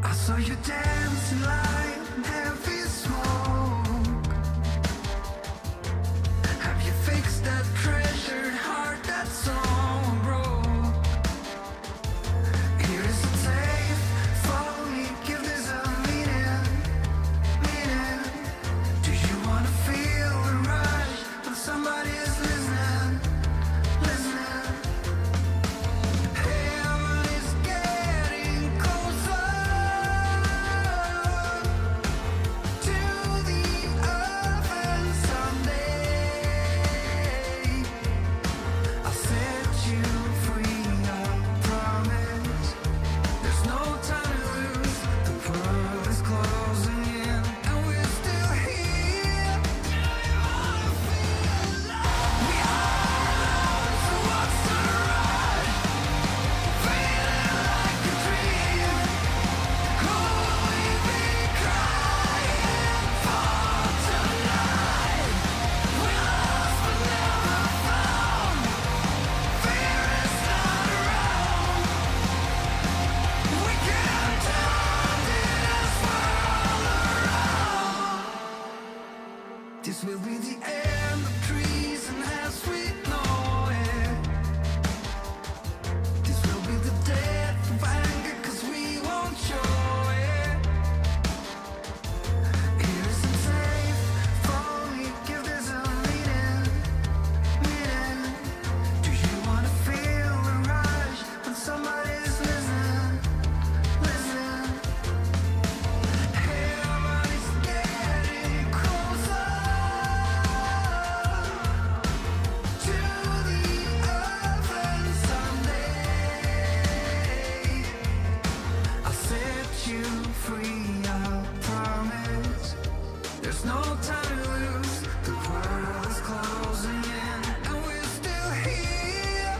I saw you dancing like heavy smoke. Have you fixed that treasured heart that's all broke? Here is a tape, follow me, give this a meaning. Do you wanna feel the rush when somebody is listening? Heaven is getting closer to the earth, and someday I'll set you free, I promise. There's no time to lose, the world is closing in, and we're still here. Do you wanna feel love? We are, so what's the rush? Feeling like a dream. Could we be crying for tonight? We lost but never found. Fear is not around. We can turn this world around. This will be the end of treason as we know it. This will be the death of anger, 'cause we won't show it. Here isn't safe for me, give this a meaning. Do you wanna feel the rush when somebody's listening? Heaven is getting closer to the earth, and someday I'll set you free, I promise. There's no time to lose, the world is closing in, and we're still here.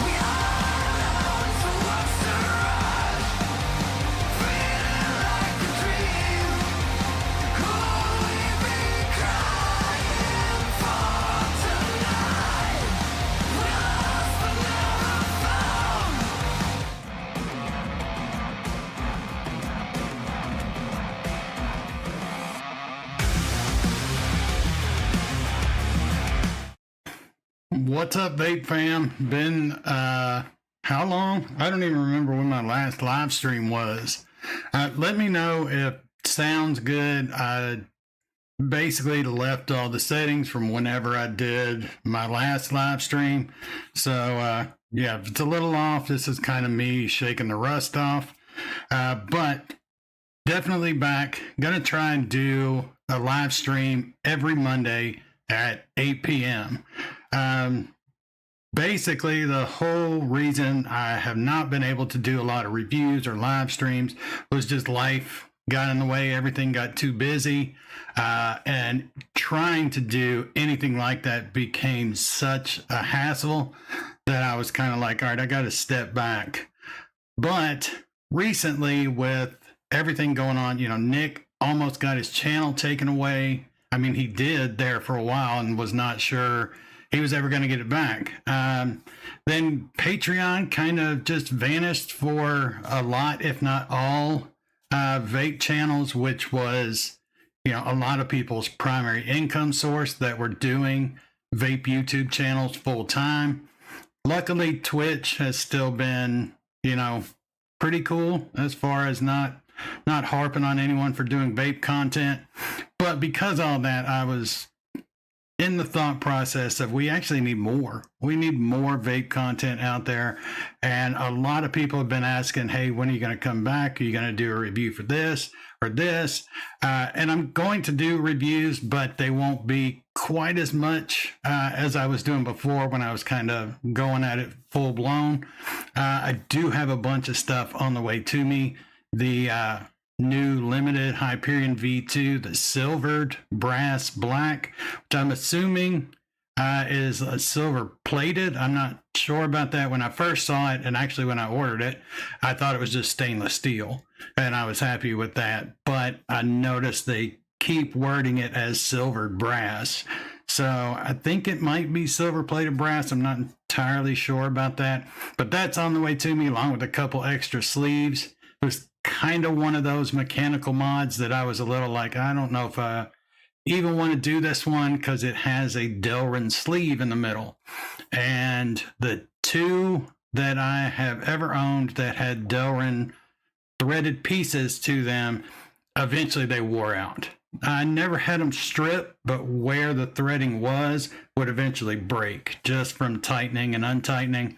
We are, so what's the rush? Feeling like a dream. Could we be crying for tonight? We lost but never found. What's up, vape fam? Been how long? I don't even remember when my last live stream was. Let me know if it sounds good. I basically left all the settings from whenever I did my last live stream. So yeah, if it's a little off, this is kind of me shaking the rust off. But definitely back. Gonna try and do a live stream every Monday at 8 p.m. Basically, the whole reason I have not been able to do a lot of reviews or live streams was just life got in the way. Everything got too busy. And trying to do anything like that became such a hassle that I was kind of like, all right, I got to step back. But recently, with everything going on, Nick almost got his channel taken away. I mean, he did there for a while and was not sure he was ever going to get it back. Then Patreon kind of just vanished for a lot, if not all, vape channels, which was, a lot of people's primary income source that were doing vape YouTube channels full time. Luckily, Twitch has still been, pretty cool as far as not harping on anyone for doing vape content. But because of all that, I was in the thought process of we actually need more. We need more vape content out there. And a lot of people have been asking, hey, when are you going to come back? Are you going to do a review for this or this? And I'm going to do reviews, but they won't be quite as much as I was doing before when I was kind of going at it full blown. I do have a bunch of stuff on the way to me. The new limited Hyperion V2, the silvered brass black, which I'm assuming is a silver plated. I'm not sure about that. When I first saw it, and actually when I ordered it, I thought it was just stainless steel, and I was happy with that. But I noticed they keep wording it as silvered brass. So I think it might be silver plated brass. I'm not entirely sure about that, but that's on the way to me along with a couple extra sleeves. It was kind of one of those mechanical mods that I was a little like, I don't know if I even want to do this one because it has a Delrin sleeve in the middle. And the two that I have ever owned that had Delrin threaded pieces to them, eventually they wore out. I never had them strip, but where the threading was would eventually break just from tightening and untightening.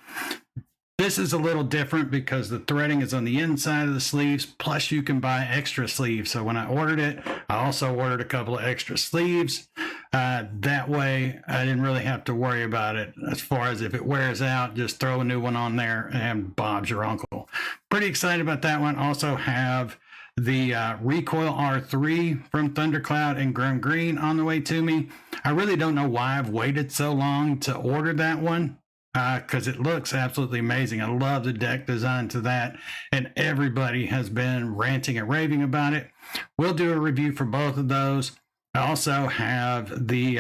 This is a little different because the threading is on the inside of the sleeves, plus you can buy extra sleeves. So when I ordered it, I also ordered a couple of extra sleeves. That way I didn't really have to worry about it. As far as if it wears out, just throw a new one on there and Bob's your uncle. Pretty excited about that one. Also have the Recoil R3 from Thundercloud and Grim Green on the way to me. I really don't know why I've waited so long to order that one, because it looks absolutely amazing. I love the deck design to that, and everybody has been ranting and raving about it. We'll do a review for both of those. I also have the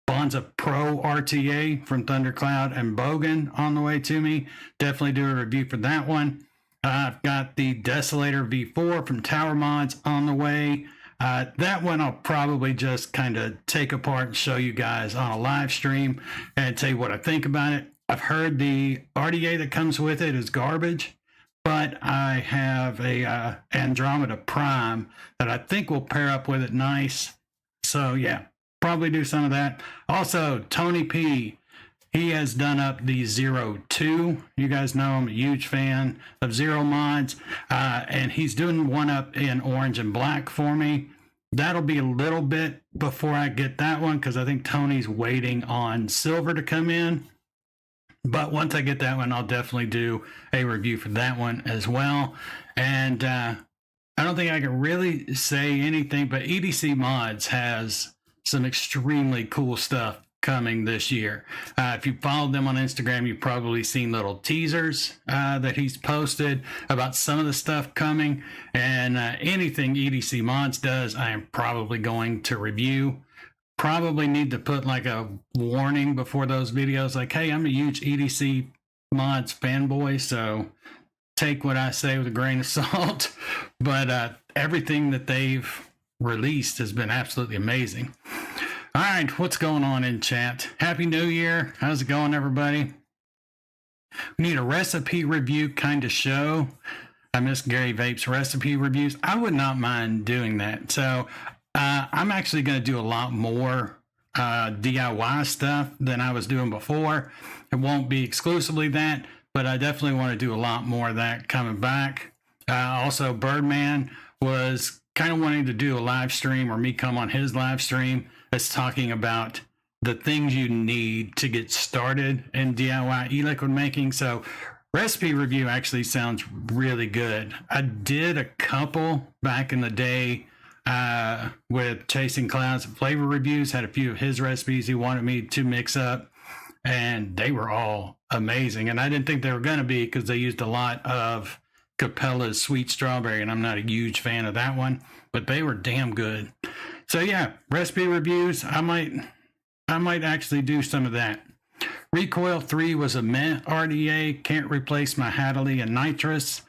Bonza Pro RTA from Thundercloud and Bogan on the way to me. Definitely do a review for that one. I've got the Desolator V4 from Tower Mods on the way. That one I'll probably just kind of take apart and show you guys on a live stream and tell you what I think about it. I've heard the RDA that comes with it is garbage, but I have a Andromeda Prime that I think will pair up with it nice. So yeah, probably do some of that. Also, Tony P, he has done up the Zero 2. You guys know I'm a huge fan of Zero mods, and he's doing one up in orange and black for me. That'll be a little bit before I get that one because I think Tony's waiting on silver to come in. But once I get that one, I'll definitely do a review for that one as well. And I don't think I can really say anything, but EDC Mods has some extremely cool stuff coming this year. If you followed them on Instagram, you've probably seen little teasers that he's posted about some of the stuff coming, and anything EDC Mods does, I am probably going to review. Probably need to put like a warning before those videos, like, hey, I'm a huge EDC Mods fanboy, so take what I say with a grain of salt. But everything that they've released has been absolutely amazing. All right, what's going on in chat? Happy New Year. How's it going, everybody? We need a recipe review kind of show. I miss Gary Vape's recipe reviews. I would not mind doing that. So I'm actually going to do a lot more DIY stuff than I was doing before. It won't be exclusively that, but I definitely want to do a lot more of that coming back. Also, Birdman was kind of wanting to do a live stream, or me come on his live stream, that's talking about the things you need to get started in DIY e-liquid making. So recipe review actually sounds really good. I did a couple back in the day with Chasing Clouds and flavor reviews, had a few of his recipes he wanted me to mix up, and they were all amazing. And I didn't think they were going to be because they used a lot of Capella's Sweet Strawberry, and I'm not a huge fan of that one, but they were damn good. So yeah, recipe reviews, I might actually do some of that. Recoil 3 was a meh RDA, can't replace my Hadley and Nitrous.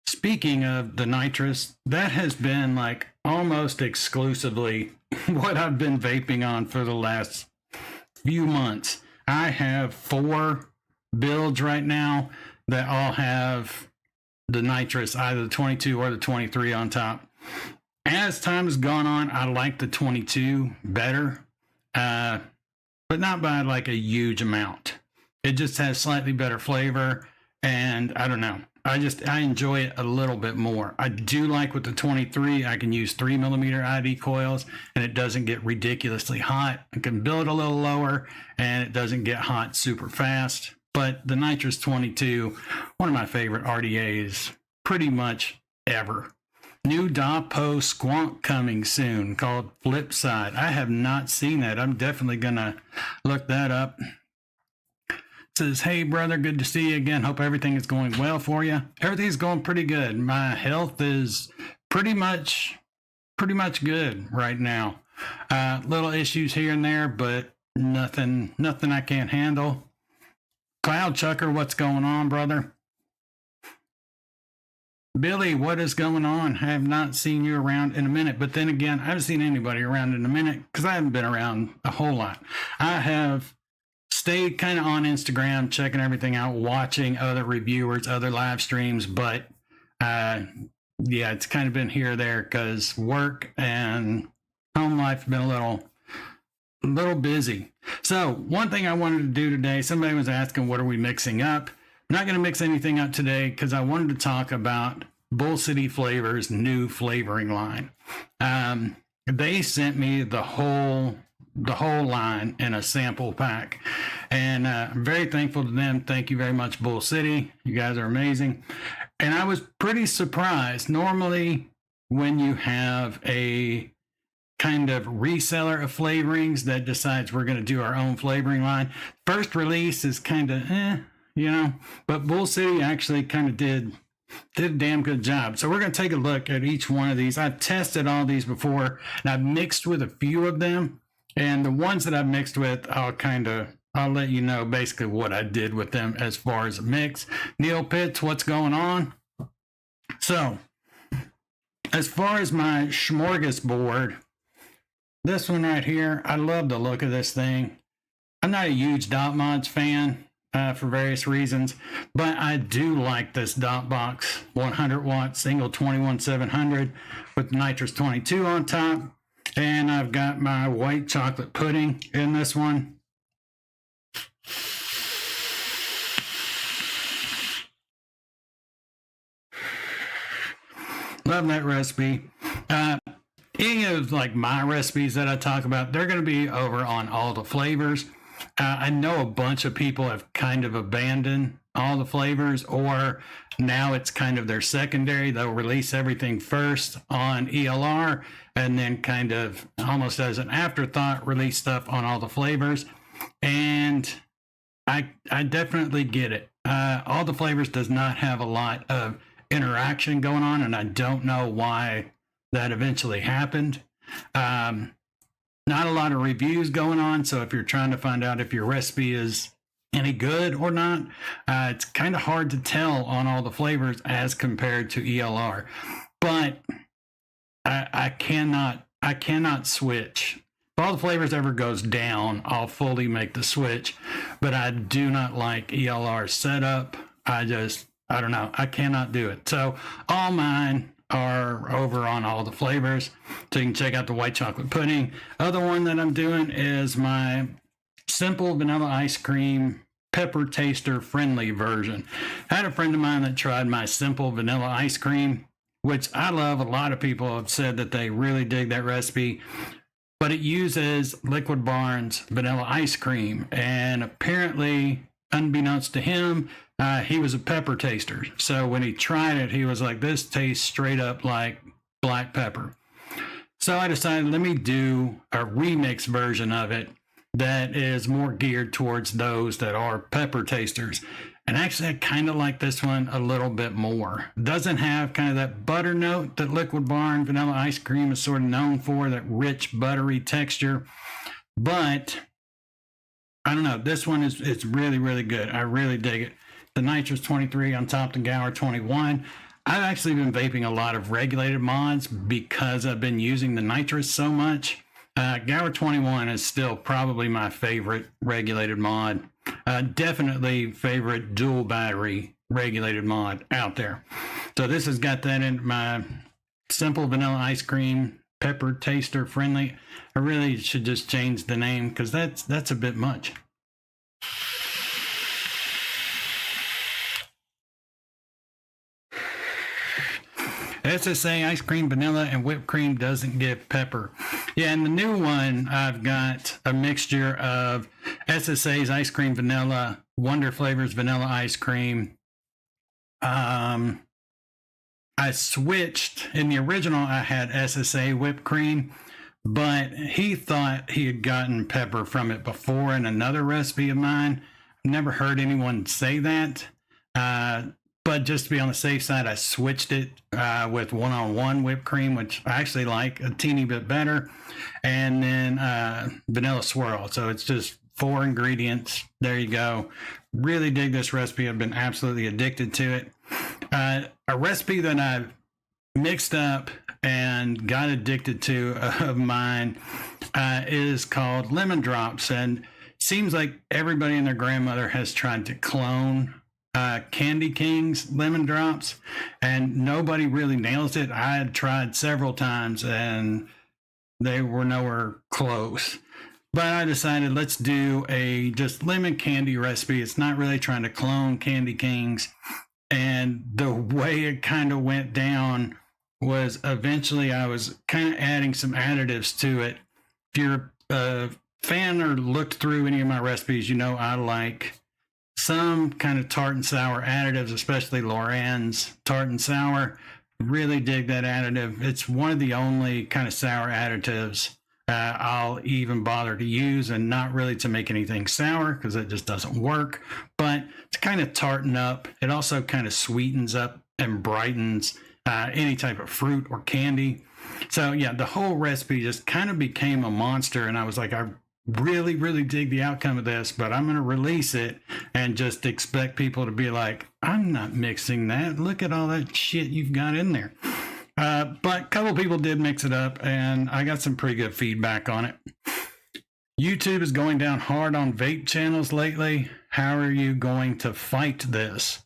Speaking of the Nitrous, that has been like almost exclusively what I've been vaping on for the last few months. I have 4 builds right now that all have the Nitrous, either the 22 or the 23 on top. As time has gone on, I like the 22 better, but not by like a huge amount. It just has slightly better flavor, and I don't know. I enjoy it a little bit more. I do like with the 23, I can use 3mm ID coils, and it doesn't get ridiculously hot. I can build a little lower, and it doesn't get hot super fast. But the Nitrous 22, one of my favorite RDAs pretty much ever. New Dapo Squonk coming soon called Flipside. I have not seen that. I'm definitely going to look that up. It says, hey, brother, good to see you again. Hope everything is going well for you. Everything's going pretty good. My health is pretty much good right now. Little issues here and there, but Nothing I can't handle. Cloud Chucker, what's going on, brother? Billy, what is going on? I have not seen you around in a minute, but then again, I haven't seen anybody around in a minute because I haven't been around a whole lot. I have stayed kind of on Instagram, checking everything out, watching other reviewers, other live streams, but yeah, it's kind of been here or there because work and home life have been a little busy. So one thing I wanted to do today, somebody was asking, what are we mixing up? I'm not going to mix anything up today because I wanted to talk about Bull City Flavors' new flavoring line. They sent me the whole line in a sample pack, and I'm very thankful to them. Thank you very much, Bull City. You guys are amazing. And I was pretty surprised. Normally, when you have a kind of reseller of flavorings that decides we're going to do our own flavoring line, first release is kind of but Bull City actually kind of did a damn good job. So we're going to take a look at each one of these. I've tested all these before, and I've mixed with a few of them, and the ones that I've mixed with, I'll let you know basically what I did with them as far as a mix. Neil Pitts, what's going on? So as far as my smorgasbord, this one right here, I love the look of this thing. I'm not a huge Dot Mods fan for various reasons, but I do like this Dot Box 100 watt single 21700 with nitrous 22 on top. And I've got my white chocolate pudding in this one. Love that recipe. Any of like my recipes that I talk about, they're going to be over on All the Flavors. I know a bunch of people have kind of abandoned All the Flavors, or now it's kind of their secondary. They'll release everything first on ELR and then kind of almost as an afterthought release stuff on All the Flavors. And I definitely get it. All the Flavors does not have a lot of interaction going on, and I don't know why that eventually happened. Not a lot of reviews going on, so if you're trying to find out if your recipe is any good or not, it's kind of hard to tell on All the Flavors as compared to ELR. But I cannot switch. If All the Flavors ever goes down, I'll fully make the switch, but I do not like ELR setup. I don't know. I cannot do it. So all mine are over on All the Flavors, so you can check out the white chocolate pudding. Other one that I'm doing is my simple vanilla ice cream pepper taster friendly version. I had a friend of mine that tried my simple vanilla ice cream, which I love. A lot of people have said that they really dig that recipe, but it uses Liquid Barn's vanilla ice cream, and apparently, unbeknownst to him, he was a pepper taster. So when he tried it, he was like, this tastes straight up like black pepper. So I decided, let me do a remix version of it that is more geared towards those that are pepper tasters. And actually, I kind of like this one a little bit more. Doesn't have kind of that butter note that Liquid Barn vanilla ice cream is sort of known for, that rich, buttery texture. But I don't know, this one it's really, really good. I really dig it. The nitrous 23 on top, the Gower 21. I've actually been vaping a lot of regulated mods because I've been using the nitrous so much. Gower 21 is still probably my favorite regulated mod. Definitely favorite dual battery regulated mod out there. So this has got that in my simple vanilla ice cream pepper taster friendly. I really should just change the name because that's a bit much. SSA ice cream, vanilla, and whipped cream doesn't give pepper. Yeah, in the new one, I've got a mixture of SSA's ice cream, vanilla, Wonder Flavors vanilla ice cream. I switched. In the original, I had SSA whipped cream, but he thought he had gotten pepper from it before in another recipe of mine. Never heard anyone say that. but just to be on the safe side, I switched it with one-on-one whipped cream, which I actually like a teeny bit better, and then vanilla swirl. So it's just 4 ingredients. There you go. Really dig this recipe. I've been absolutely addicted to it. A recipe that I've mixed up and got addicted to of mine is called lemon drops, and seems like everybody and their grandmother has tried to clone Candy King's lemon drops, and nobody really nails it. I had tried several times and they were nowhere close. But I decided let's do a just lemon candy recipe. It's not really trying to clone Candy King's. And the way it kind of went down was eventually I was kind of adding some additives to it. If you're a fan or looked through any of my recipes, you know I like some kind of tart and sour additives, especially Loren's tart and sour. Really dig that additive. It's one of the only kind of sour additives I'll even bother to use, and not really to make anything sour because it just doesn't work, but to kind of tarten up. It also kind of sweetens up and brightens any type of fruit or candy. So yeah, the whole recipe just kind of became a monster, and I was like, I really dig the outcome of this, but I'm going to release it and just expect people to be like, I'm not mixing that. Look at all that shit you've got in there. But a couple people did mix it up, and I got some pretty good feedback on it. YouTube is going down hard on vape channels lately. How are you going to fight this?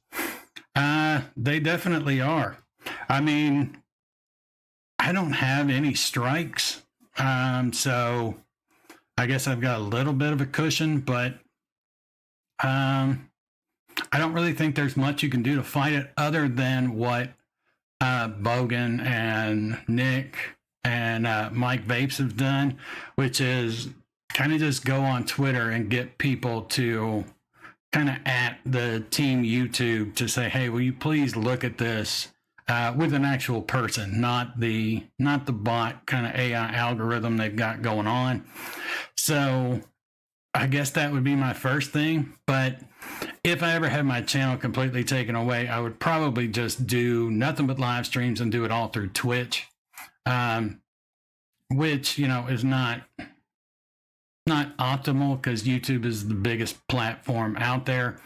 They definitely are. I mean, I don't have any strikes, so I guess I've got a little bit of a cushion, but I don't really think there's much you can do to fight it other than what Bogan and Nick and Mike Vapes have done, which is kind of just go on Twitter and get people to kind of at the team YouTube to say, hey, will you please look at this with an actual person, not the bot kind of AI algorithm they've got going on. So I guess that would be my first thing. But if I ever had my channel completely taken away, I would probably just do nothing but live streams and do it all through Twitch, which, you know, is not optimal because YouTube is the biggest platform out there.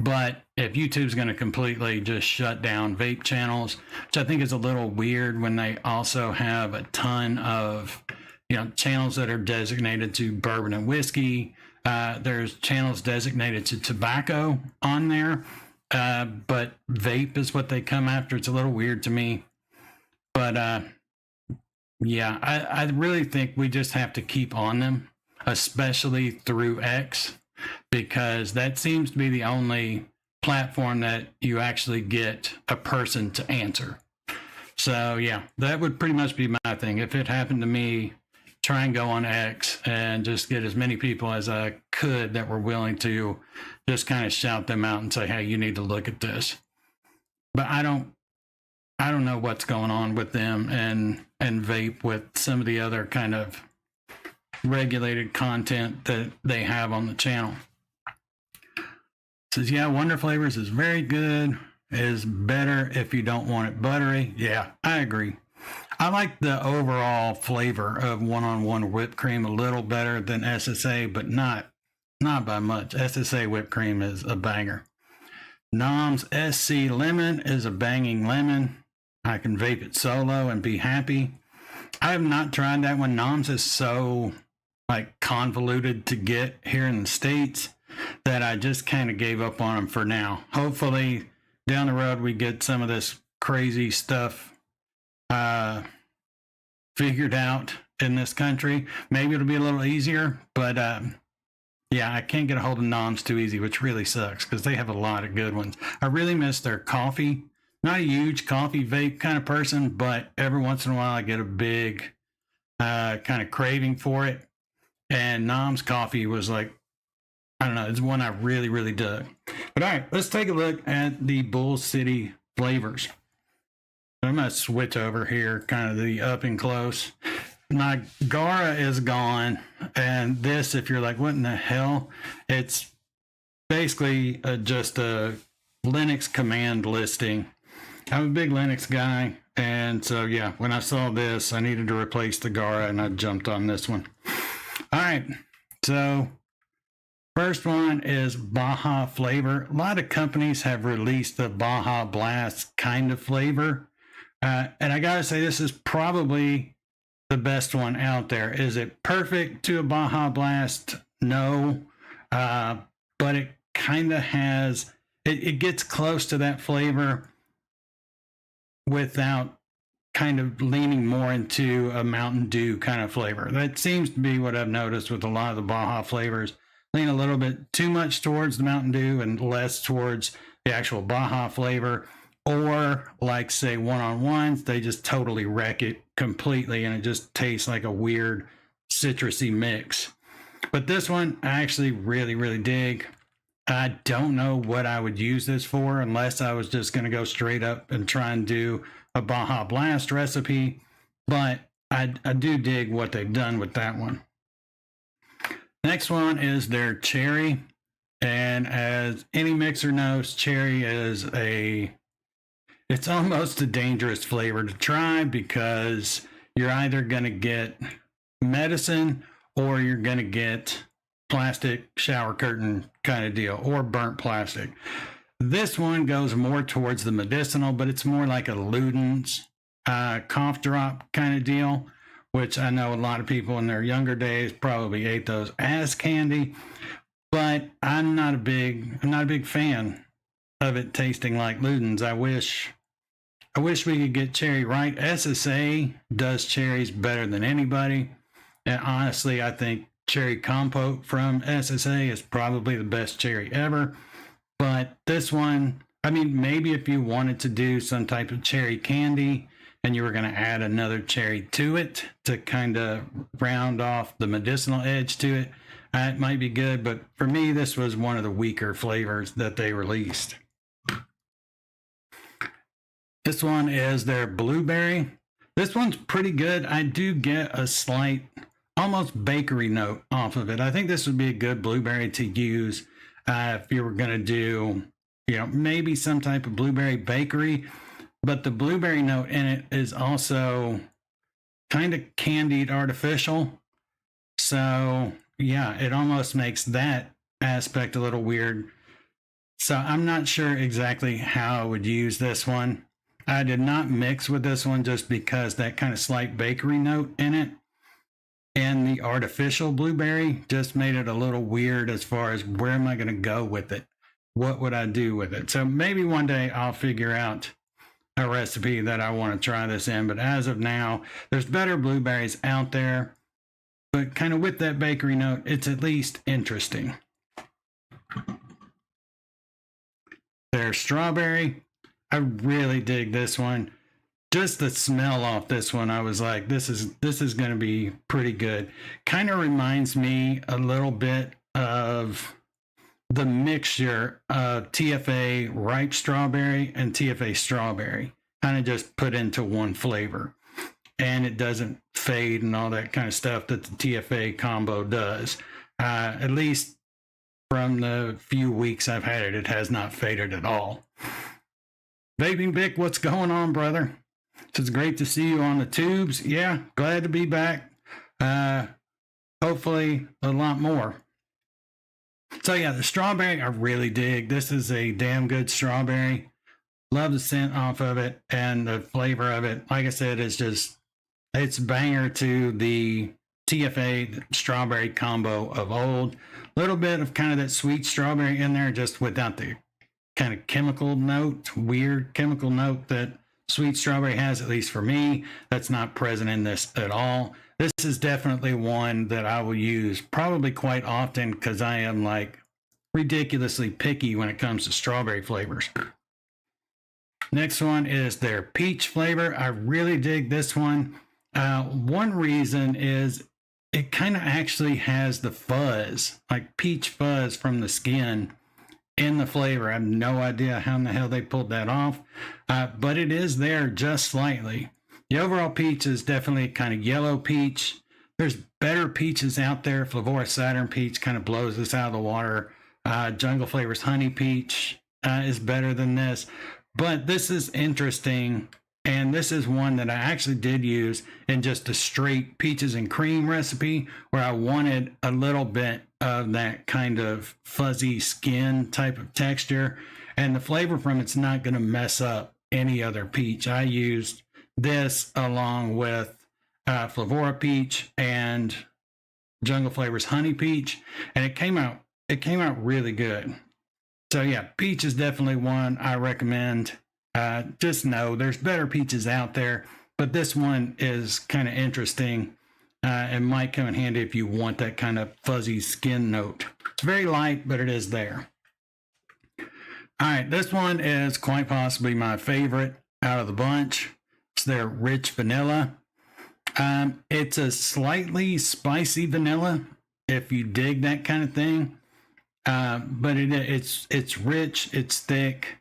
But if YouTube's going to completely just shut down vape channels, which I think is a little weird when they also have a ton of, you know, channels that are designated to bourbon and whiskey. There's channels designated to tobacco on there, but vape is what they come after. It's a little weird to me. But yeah, I really think we just have to keep on them, especially through X, because that seems to be the only platform that you actually get a person to answer. So yeah, that would pretty much be my thing. If it happened to me, try and go on X and just get as many people as I could that were willing to just kind of shout them out and say, hey, you need to look at this. But I don't know what's going on with them and vape with some of the other kind of regulated content that they have on the channel. Says, yeah, Wonder Flavors is very good. Is better if you don't want it buttery. Yeah, I agree. I like the overall flavor of one-on-one whipped cream a little better than SSA, but not by much. SSA whipped cream is a banger. Nom's SC Lemon is a banging lemon. I can vape it solo and be happy. I have not tried that one. Nom's is so like convoluted to get here in the States that I just kind of gave up on them for now. Hopefully down the road we get some of this crazy stuff figured out in this country. Maybe it'll be a little easier, but yeah, I can't get a hold of Noms too easy, which really sucks because they have a lot of good ones. I really miss their coffee. Not a huge coffee vape kind of person, but every once in a while I get a big kind of craving for it. And Nom's coffee was like, I don't know, it's one I really dug. But all right, let's take a look at the Bull City flavors. I'm going to switch over here, kind of the up and close. My Gara is gone, and this, if you're like, what in the hell? It's basically just a Linux command listing. I'm a big Linux guy, and so yeah, when I saw this, I needed to replace the Gara, and I jumped on this one. All right, so first one is Baja flavor. A lot of companies have released the Baja Blast kind of flavor, and I gotta say, this is probably the best one out there. Is it perfect to a Baja Blast? No, but it kind of has. It gets close to that flavor without kind of leaning more into a Mountain Dew kind of flavor. That seems to be what I've noticed with a lot of the Baja flavors. Lean a little bit too much towards the Mountain Dew and less towards the actual Baja flavor. Or like say one-on-ones, they just totally wreck it completely and it just tastes like a weird citrusy mix. But this one I actually really, really dig. I don't know what I would use this for unless I was just going to go straight up and try and do a Baja Blast recipe, but I do dig what they've done with that one. Next one is their cherry, and as any mixer knows, cherry is it's almost a dangerous flavor to try because you're either going to get medicine or you're going to get plastic shower curtain kind of deal, or burnt plastic. This one goes more towards the medicinal, but it's more like a Luden's cough drop kind of deal, which I know a lot of people in their younger days probably ate those as candy, but I'm not a big fan of it tasting like Luden's. I wish we could get cherry right. SSA does cherries better than anybody, and honestly, I think cherry compote from SSA is probably the best cherry ever. But this one, I mean, maybe if you wanted to do some type of cherry candy and you were going to add another cherry to it to kind of round off the medicinal edge to it, it might be good. But for me, this was one of the weaker flavors that they released. This one is their blueberry. This one's pretty good. I do get a slight almost bakery note off of it. I think this would be a good blueberry to use if you were going to do, maybe some type of blueberry bakery. But the blueberry note in it is also kind of candied artificial. So yeah, it almost makes that aspect a little weird. So I'm not sure exactly how I would use this one. I did not mix with this one just because that kind of slight bakery note in it and the artificial blueberry just made it a little weird as far as where am I going to go with it? What would I do with it? So maybe one day I'll figure out a recipe that I want to try this in. But as of now, there's better blueberries out there. But kind of with that bakery note, it's at least interesting. There's strawberry. I really dig this one. Just the smell off this one, I was like, this is going to be pretty good. Kind of reminds me a little bit of the mixture of TFA ripe strawberry and TFA strawberry, kind of just put into one flavor. And it doesn't fade and all that kind of stuff that the TFA combo does. At least from the few weeks I've had it, it has not faded at all. Vaping Vic, what's going on, brother? It's great to see you on the tubes. Yeah, glad to be back. Hopefully a lot more. So yeah, the strawberry I really dig. This is a damn good strawberry. Love the scent off of it and the flavor of it. Like I said, it's banger to the TFA strawberry combo of old. A little bit of kind of that sweet strawberry in there, just without the kind of chemical note, weird chemical note that sweet strawberry has, at least for me. That's not present in this at all. This is definitely one that I will use probably quite often because I am like ridiculously picky when it comes to strawberry flavors. Next one is their peach flavor. I really dig this one. One reason is it kind of actually has the fuzz, like peach fuzz from the skin in the flavor. I have no idea how in the hell they pulled that off, but it is there just slightly. The overall peach is definitely kind of yellow peach. There's better peaches out there. Flavora Saturn peach kind of blows this out of the water. Jungle Flavors honey peach is better than this. But this is interesting, and this is one that I actually did use in just a straight peaches and cream recipe where I wanted a little bit of that kind of fuzzy skin type of texture, and the flavor from it's not going to mess up any other peach. I used this along with Flavora peach and Jungle Flavors honey peach, and it came out really good. So yeah, peach is definitely one I recommend. Just know there's better peaches out there, but this one is kind of interesting and might come in handy if you want that kind of fuzzy skin note. It's very light, but it is there. All right, this one is quite possibly my favorite out of the bunch. It's their rich vanilla. It's a slightly spicy vanilla if you dig that kind of thing. But it's rich, it's thick.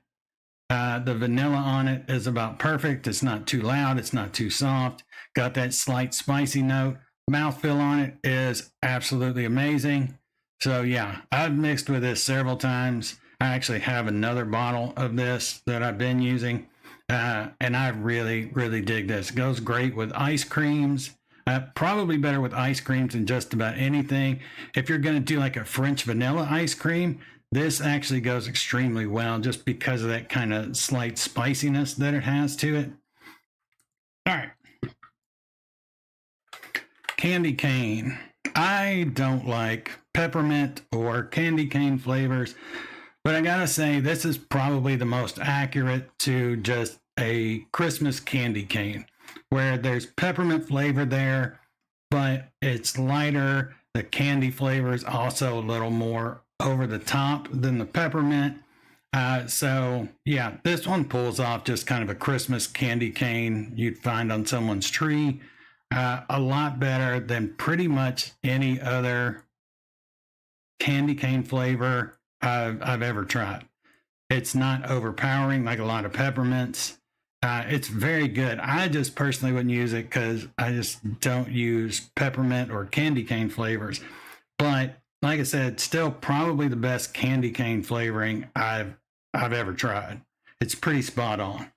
The vanilla on it is about perfect. It's not too loud, it's not too soft. Got that slight spicy note. Mouthfeel on it is absolutely amazing. So yeah, I've mixed with this several times. I actually have another bottle of this that I've been using. And I really, really dig this. It goes great with ice creams. Probably better with ice creams than just about anything. If you're going to do like a French vanilla ice cream, this actually goes extremely well just because of that kind of slight spiciness that it has to it. All right. Candy cane. I don't like peppermint or candy cane flavors, but I gotta say, this is probably the most accurate to just a Christmas candy cane, where there's peppermint flavor there, but it's lighter. The candy flavor is also a little more over the top than the peppermint. So yeah, this one pulls off just kind of a Christmas candy cane you'd find on someone's tree. A lot better than pretty much any other candy cane flavor I've ever tried. It's not overpowering like a lot of peppermints. It's very good. I just personally wouldn't use it because I just don't use peppermint or candy cane flavors. But like I said, still probably the best candy cane flavoring I've ever tried. It's pretty spot on.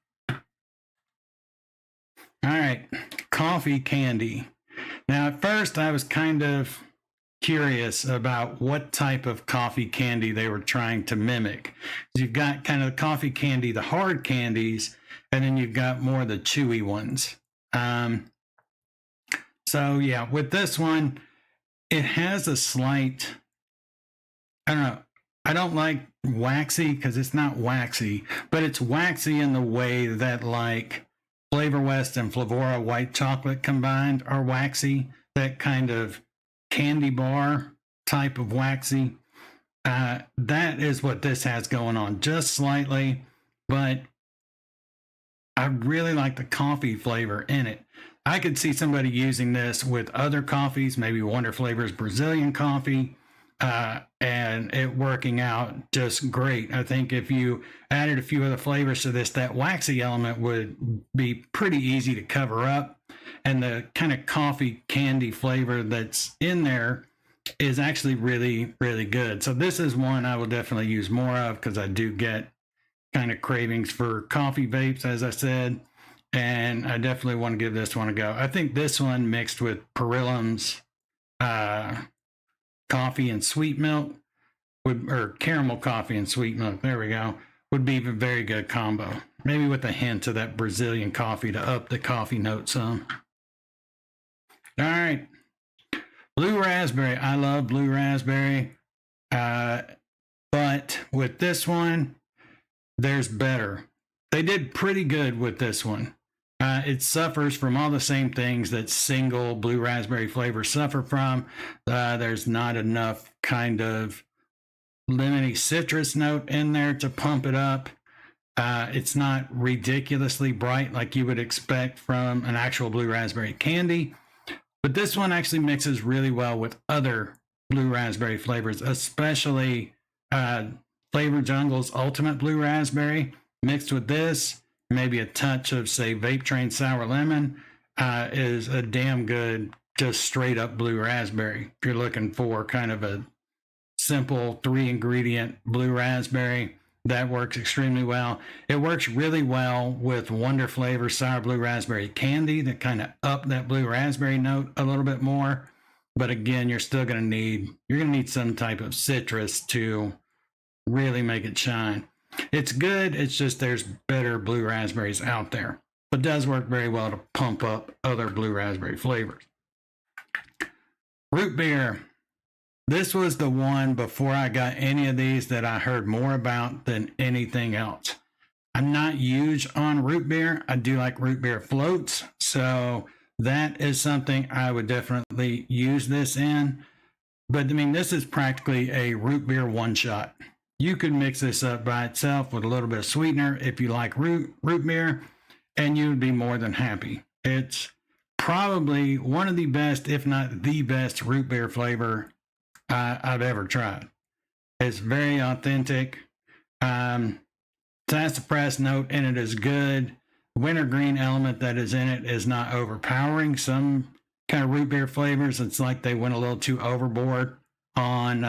All right, coffee candy. Now, at first, I was kind of curious about what type of coffee candy they were trying to mimic. You've got kind of the coffee candy, the hard candies, and then you've got more of the chewy ones. So yeah, with this one, it has a slight, I don't know, I don't like waxy because it's not waxy, but it's waxy in the way that like Flavor West and Flavora white chocolate combined are waxy, that kind of candy bar type of waxy. That is what this has going on, just slightly, but I really like the coffee flavor in it. I could see somebody using this with other coffees, maybe Wonder Flavors Brazilian coffee, and it working out just great. I think if you added a few other flavors to this, that waxy element would be pretty easy to cover up. And the kind of coffee candy flavor that's in there is actually really, really good. So this is one I will definitely use more of because I do get kind of cravings for coffee vapes, as I said. And I definitely want to give this one a go. I think this one mixed with Perillum's coffee and sweet milk or caramel coffee and sweet milk, there we go, would be a very good combo. Maybe with a hint of that Brazilian coffee to up the coffee note some. All right, blue raspberry. I love blue raspberry, but with this one, there's better. They did pretty good with this one. It suffers from all the same things that single blue raspberry flavors suffer from. There's not enough kind of lemony citrus note in there to pump it up. It's not ridiculously bright like you would expect from an actual blue raspberry candy. But this one actually mixes really well with other blue raspberry flavors, especially Flavor Jungle's Ultimate Blue Raspberry mixed with this. Maybe a touch of, say, Vape Train Sour Lemon is a damn good, just straight up blue raspberry. If you're looking for kind of a simple 3-ingredient blue raspberry, That works extremely well. It works really well with Wonder Flavor Sour Blue Raspberry Candy that kind of up that blue raspberry note a little bit more. But again, you're gonna need some type of citrus to really make it shine. It's good. It's just there's better blue raspberries out there. But it does work very well to pump up other blue raspberry flavors. Root beer. This was the one before I got any of these that I heard more about than anything else. I'm not huge on root beer. I do like root beer floats. So that is something I would definitely use this in. But I mean, this is practically a root beer one shot. You could mix this up by itself with a little bit of sweetener if you like root beer, and you would be more than happy. It's probably one of the best, if not the best, root beer flavor I've ever tried. It's very authentic. Sassafras note in it is good. Wintergreen element that is in it is not overpowering. Some kind of root beer flavors, it's like they went a little too overboard on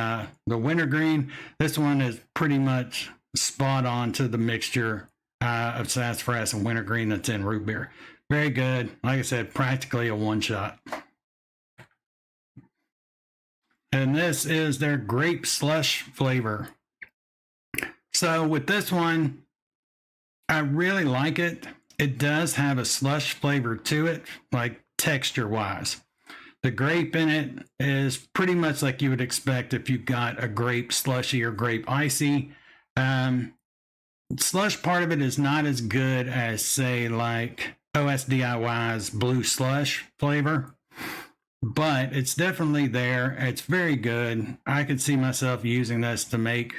the wintergreen. This one is pretty much spot on to the mixture of sassafras and wintergreen that's in root beer. Very good. Like I said, practically a one shot. And this is their grape slush flavor. So with this one, I really like it. It does have a slush flavor to it, like texture wise. The grape in it is pretty much like you would expect if you got a grape slushy or grape icy. Slush part of it is not as good as, say, like OSDIY's blue slush flavor, but it's definitely there. It's very good. I could see myself using this to make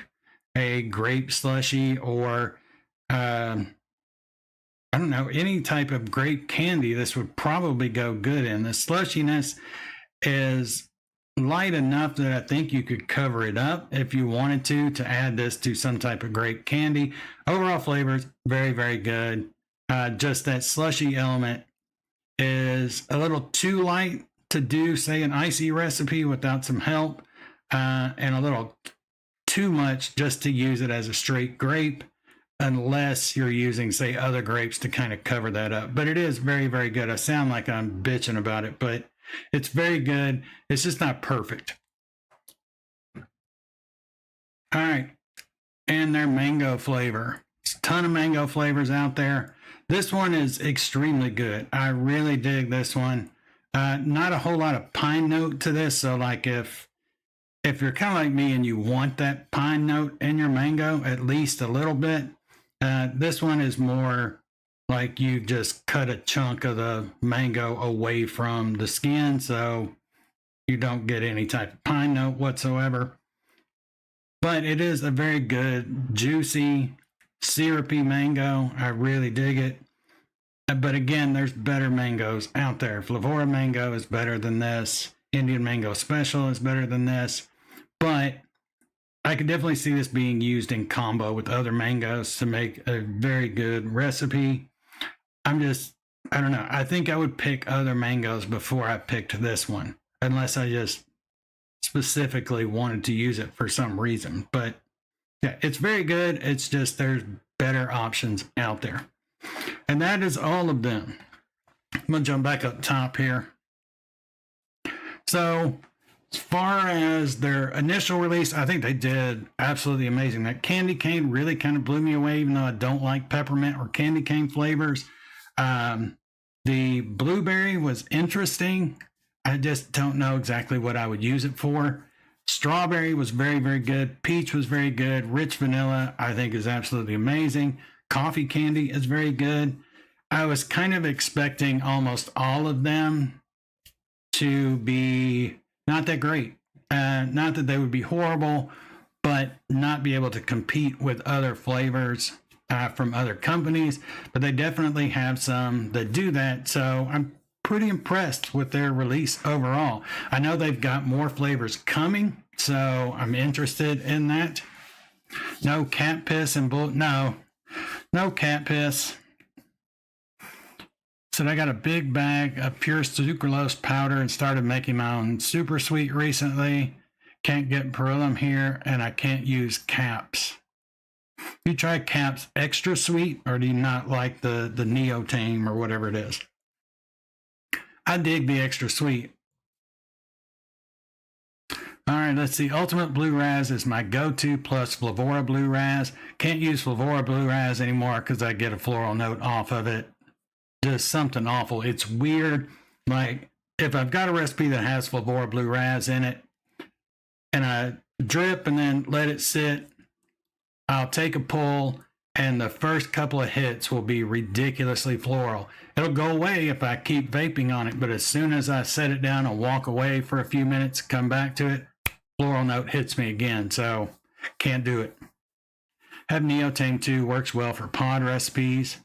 a grape slushy or I don't know, any type of grape candy. This would probably go good in. The slushiness is light enough that I think you could cover it up if you wanted to add this to some type of grape candy. Overall flavors, very, very good. Just that slushy element is a little too light to do, say, an icy recipe without some help, and a little too much just to use it as a straight grape, unless you're using, say, other grapes to kind of cover that up. But it is very, very good. I sound like I'm bitching about it, but it's very good. It's just not perfect. All right. And their mango flavor. There's a ton of mango flavors out there. This one is extremely good. I really dig this one. Not a whole lot of pine note to this. So like if you're kind of like me and you want that pine note in your mango, at least a little bit, this one is more like you just cut a chunk of the mango away from the skin, so you don't get any type of pine note whatsoever. But it is a very good, juicy, syrupy mango. I really dig it. But again, there's better mangoes out there. Flavora mango is better than this. Indian mango special is better than this. But I could definitely see this being used in combo with other mangoes to make a very good recipe. I don't know. I think I would pick other mangoes before I picked this one, unless I just specifically wanted to use it for some reason. But yeah, it's very good. It's just there's better options out there. And that is all of them. I'm going to jump back up top here. So as far as their initial release, I think they did absolutely amazing. That candy cane really kind of blew me away, even though I don't like peppermint or candy cane flavors. The blueberry was interesting. I just don't know exactly what I would use it for. Strawberry was very, very good. Peach was very good. Rich vanilla, I think, is absolutely amazing. Coffee candy is very good. I was kind of expecting almost all of them to be not that great. Not that they would be horrible, but not be able to compete with other flavors from other companies. But they definitely have some that do that. So I'm pretty impressed with their release overall. I know they've got more flavors coming, so I'm interested in that. No cat piss and no cat piss. So I got a big bag of pure sucralose powder and started making my own super sweet recently. Can't get beryllium here, and I can't use caps. You try Cap's extra sweet, or do you not like the neotame or whatever it is? I dig the extra sweet. All right, let's see. Ultimate Blue Raz is my go-to, plus Flavora Blue Raz. Can't use Flavora Blue Raz anymore because I get a floral note off of it. Just something awful. It's weird. Like, if I've got a recipe that has Flavora Blue Raz in it, and I drip and then let it sit, I'll take a pull, and the first couple of hits will be ridiculously floral. It'll go away if I keep vaping on it, but as soon as I set it down and walk away for a few minutes, come back to it, floral note hits me again, so can't do it. Have Neotame too, works well for pod recipes.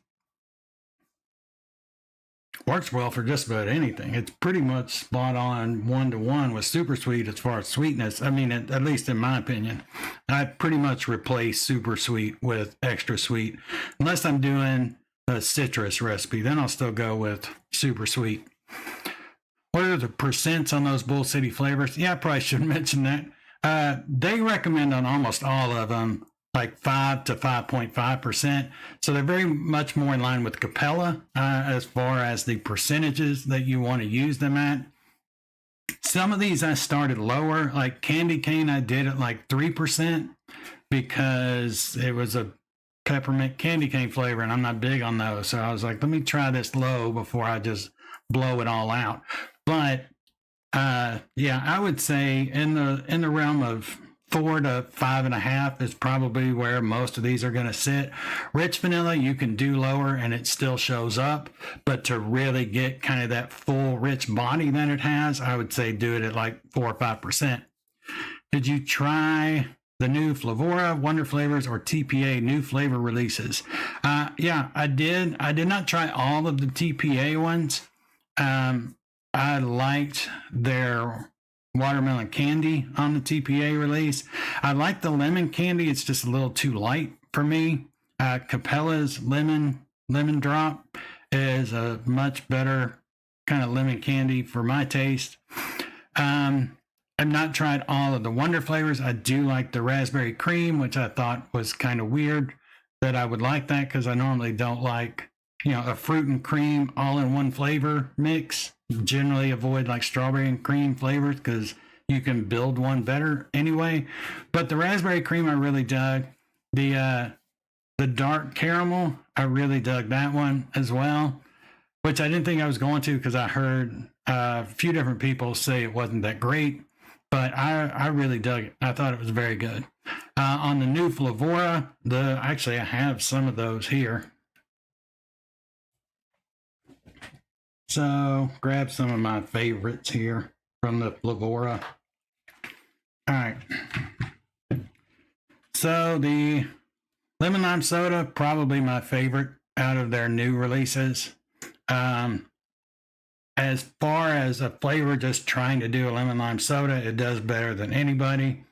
Works well for just about anything. It's pretty much spot on 1-to-1 with super sweet as far as sweetness. I mean, at least in my opinion. I pretty much replace super sweet with extra sweet. Unless I'm doing a citrus recipe, then I'll still go with super sweet. What are the percents on those Bull City flavors? Yeah, I probably should mention that. They recommend on almost all of them like 5 to 5.5%. So they're very much more in line with Capella as far as the percentages that you want to use them at. Some of these I started lower, like Candy Cane I did at like 3% because it was a peppermint candy cane flavor and I'm not big on those. So I was like, let me try this low before I just blow it all out. But yeah, I would say in the realm of 4 to 5.5 is probably where most of these are going to sit. Rich vanilla you can do lower and it still shows up, but to really get kind of that full rich body that it has, I would say do it at like 4 or 5%. Did you try the new Flavora, Wonder Flavors, or TPA new flavor releases? Yeah, I did. I did not try all of the TPA ones. I liked their watermelon candy on the TPA release. I like the lemon candy. It's just a little too light for me. Capella's lemon drop is a much better kind of lemon candy for my taste. I've not tried all of the Wonder Flavors. I do like the raspberry cream, which I thought was kind of weird that I would like that because I normally don't like, a fruit and cream all in one flavor mix. Generally avoid like strawberry and cream flavors because you can build one better anyway. But the raspberry cream I really dug. The dark caramel, I really dug that one as well, which I didn't think I was going to because I heard a few different people say it wasn't that great, but I really dug it. I thought it was very good. On the new Flavora, actually I have some of those here. So grab some of my favorites here from the Flavora. All right. So the lemon lime soda, probably my favorite out of their new releases. As far as a flavor, just trying to do a lemon lime soda, it does better than anybody.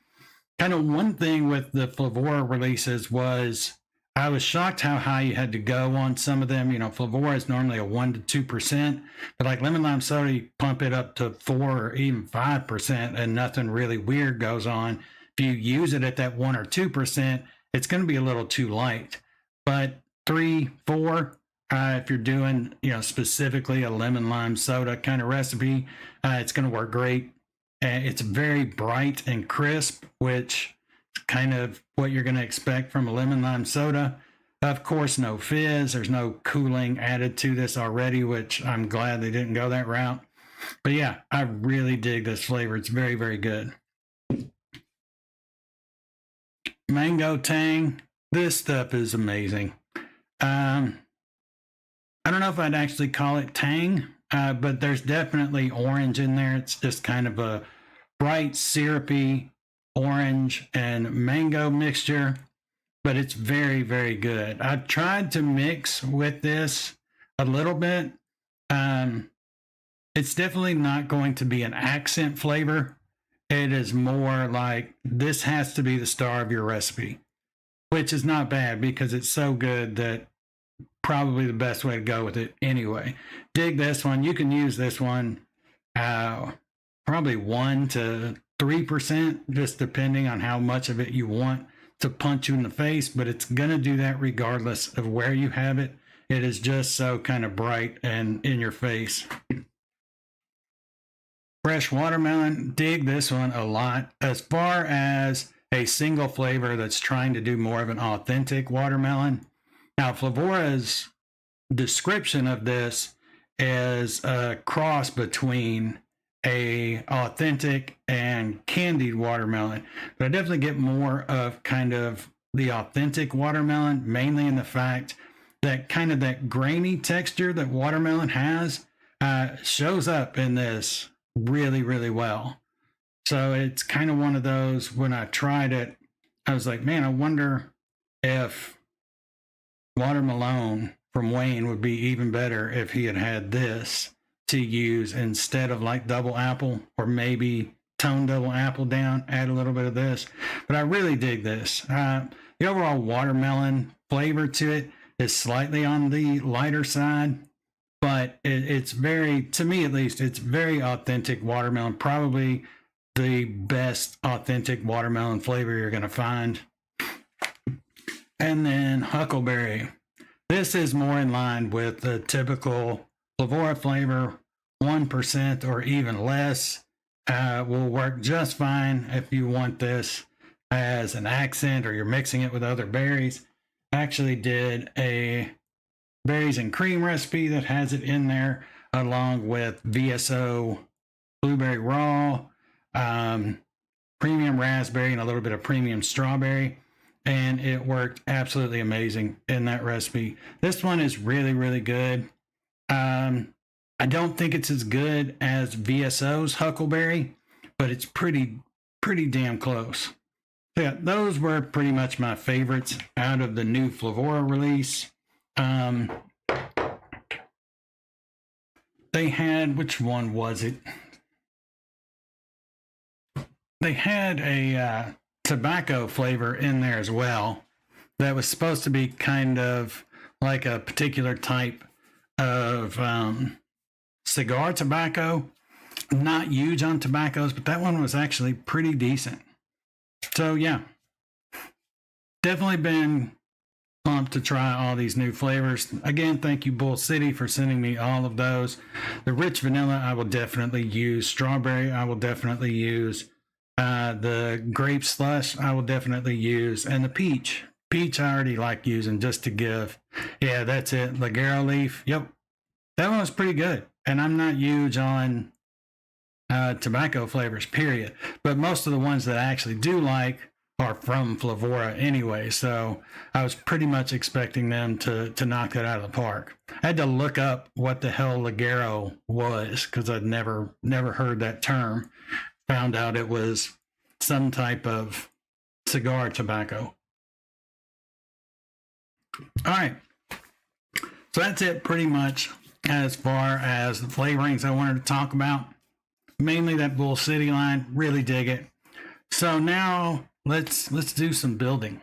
Kind of one thing with the Flavora releases was I was shocked how high you had to go on some of them. Flavora is normally a 1 to 2%, but like lemon lime soda, you pump it up to 4 or even 5%, and nothing really weird goes on. If you use it at that 1 or 2%, it's going to be a little too light. But 3, 4, if you're doing, specifically a lemon lime soda kind of recipe, it's going to work great. It's very bright and crisp, which kind of what you're going to expect from a lemon lime soda. Of course, no fizz. There's no cooling added to this already, which I'm glad they didn't go that route. But yeah, I really dig this flavor. It's very, very good. Mango Tang. This stuff is amazing. I don't know if I'd actually call it Tang, but there's definitely orange in there. It's just kind of a bright, syrupy orange and mango mixture, but it's very, very good. I've tried to mix with this a little bit. It's definitely not going to be an accent flavor. It is more like this has to be the star of your recipe, which is not bad because it's so good that probably the best way to go with it anyway. Dig this one. You can use this one probably 1 to 3%, just depending on how much of it you want. to punch you in the face, but it's going to do that regardless of where you have it. It is just so kind of bright and in your face. Fresh watermelon, dig this one a lot. As far as a single flavor that's trying to do more of an authentic watermelon. Now, Flavora's description of this is a cross between a authentic and candied watermelon, but I definitely get more of kind of the authentic watermelon, mainly in the fact that kind of that grainy texture that watermelon has shows up in this really, really well. So it's kind of one of those, when I tried it, I was like, man, I wonder if Watermelon from Wayne would be even better if he had had this to use instead of like double apple, or maybe tone double apple down, add a little bit of this. But I really dig this. The overall watermelon flavor to it is slightly on the lighter side, but it's very, to me at least, it's very authentic watermelon. Probably the best authentic watermelon flavor you're going to find. And then huckleberry. This is more in line with the typical Flavora flavor. 1% or even less will work just fine if you want this as an accent or you're mixing it with other berries. I actually did a berries and cream recipe that has it in there, along with VSO blueberry raw, premium raspberry, and a little bit of premium strawberry. And it worked absolutely amazing in that recipe. This one is really, really good. I don't think it's as good as VSO's huckleberry, but it's pretty damn close. So yeah, those were pretty much my favorites out of the new Flavora release. They had, which one was it? They had a tobacco flavor in there as well that was supposed to be kind of like a particular type of cigar tobacco. Not huge on tobaccos, but that one was actually pretty decent. So yeah, definitely been pumped to try all these new flavors. Again, thank you Bull City for sending me all of those. The rich vanilla I will definitely use. Strawberry I will definitely use. The grape slush I will definitely use. And the peach I already like using just to give. Yeah, that's it. Ligero leaf. Yep, that one was pretty good. And I'm not huge on tobacco flavors, period. But most of the ones that I actually do like are from Flavora anyway. So I was pretty much expecting them to knock that out of the park. I had to look up what the hell Ligero was, because I'd never heard that term. Found out it was some type of cigar tobacco. All right. So that's it pretty much as far as the flavorings I wanted to talk about. Mainly that Bull City line. Really dig it. So now let's do some building.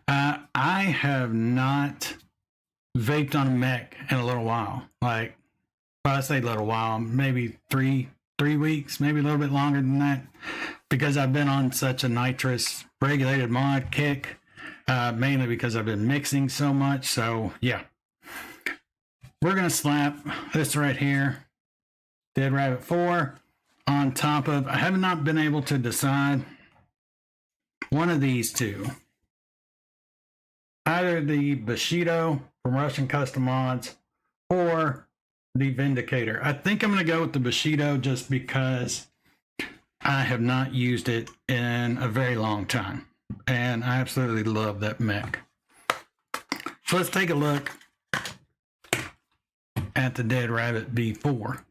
I have not vaped on a mech in a little while. Like, well, I say a little while, maybe three weeks, maybe a little bit longer than that, because I've been on such a nitrous regulated mod kick, mainly because I've been mixing so much. So yeah, we're gonna slap this right here, Dead Rabbit 4, on top of, I have not been able to decide one of these two. Either the Bushido from Russian Custom Mods or the Vindicator. I think I'm going to go with the Bushido just because I have not used it in a very long time. And I absolutely love that mech. So let's take a look at the Dead Rabbit V4.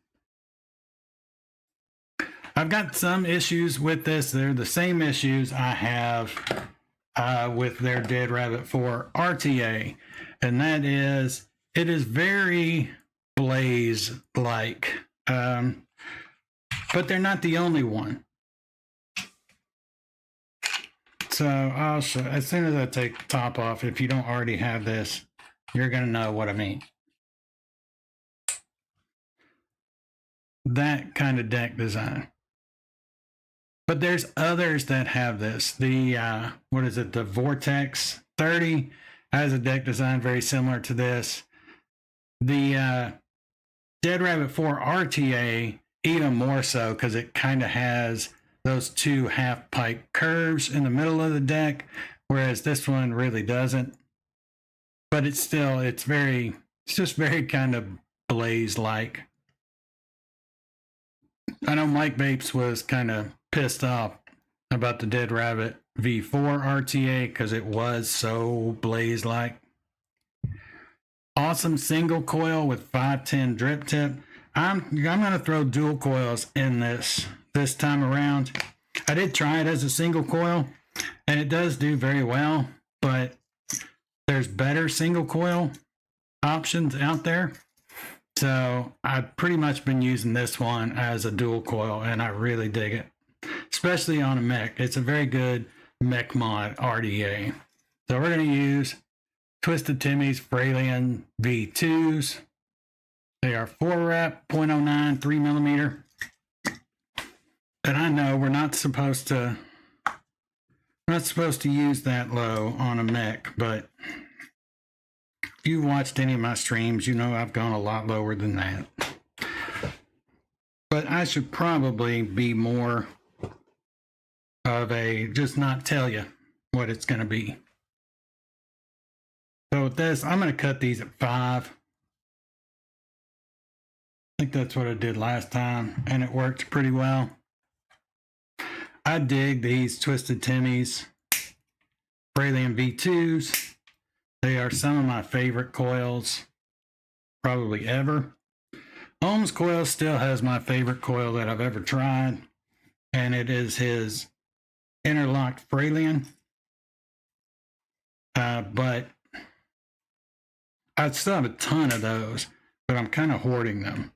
I've got some issues with this. They're the same issues I have with their Dead Rabbit 4 RTA. And that is, it is very Blaze-like. But they're not the only one. So I'll show, as soon as I take the top off, if you don't already have this, you're going to know what I mean. That kind of deck design. But there's others that have this. The what is it? The Vortex 30 has a deck design very similar to this. The Dead Rabbit 4 RTA even more so because it kind of has those two half pipe curves in the middle of the deck, whereas this one really doesn't. But it's just very kind of Blaze like. I know Mike Vapes was kind of pissed off about the Dead Rabbit V4 RTA because it was so Blaze like. Awesome single coil with 510 drip tip. I'm gonna throw dual coils in this time around. I did try it as a single coil, and it does do very well, but there's better single coil options out there. So I've pretty much been using this one as a dual coil, and I really dig it, especially on a mech. It's a very good mech mod RDA. So we're gonna use Twisted Timmy's Fralian V2s. They are 4 rep, 0.09, 3 millimeter. And I know we're not supposed to use that low on a mech, but if you watched any of my streams, you know I've gone a lot lower than that. But I should probably be more of a just not tell you what it's going to be. So with this, I'm going to cut these at 5. I think that's what I did last time, and it worked pretty well. I dig these Twisted Timmy's Fralian V2s. They are some of my favorite coils, probably ever. Ohm's coil still has my favorite coil that I've ever tried, and it is his interlocked Fralian. But I still have a ton of those, but I'm kind of hoarding them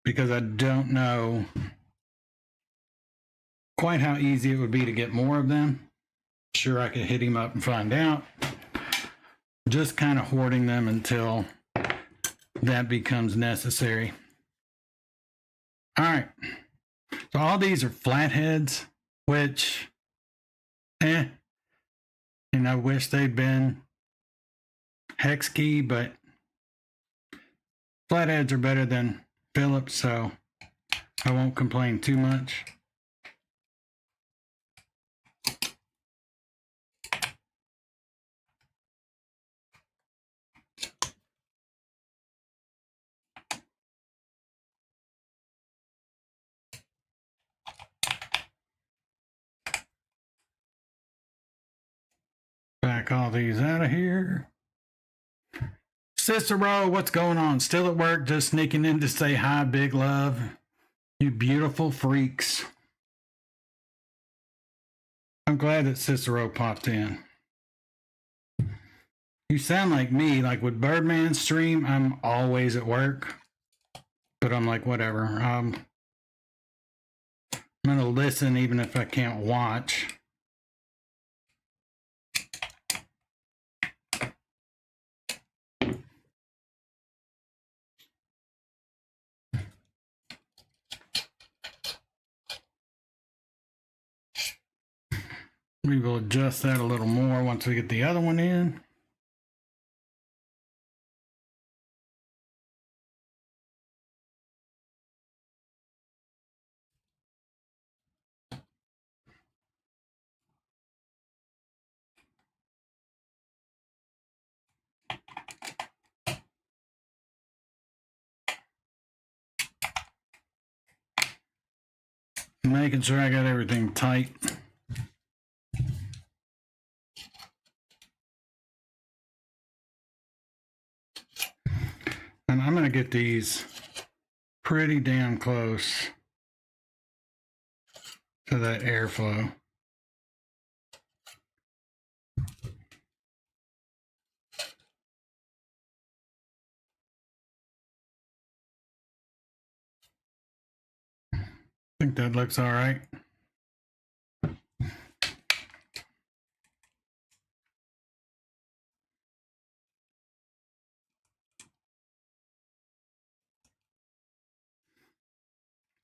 because I don't know quite how easy it would be to get more of them. Sure, I could hit him up and find out. Just kind of hoarding them until that becomes necessary. All right. So all these are flatheads, which, and I wish they'd been hex key, but flatheads are better than Phillips, so I won't complain too much. Back all these out of here. Cicero, what's going on? Still at work, just sneaking in to say hi, big love. You beautiful freaks. I'm glad that Cicero popped in. You sound like me, like with Birdman's stream, I'm always at work. But I'm like, whatever. I'm going to listen even if I can't watch. We will adjust that a little more once we get the other one in. Making sure I got everything tight. And I'm going to get these pretty damn close to that airflow. I think that looks all right.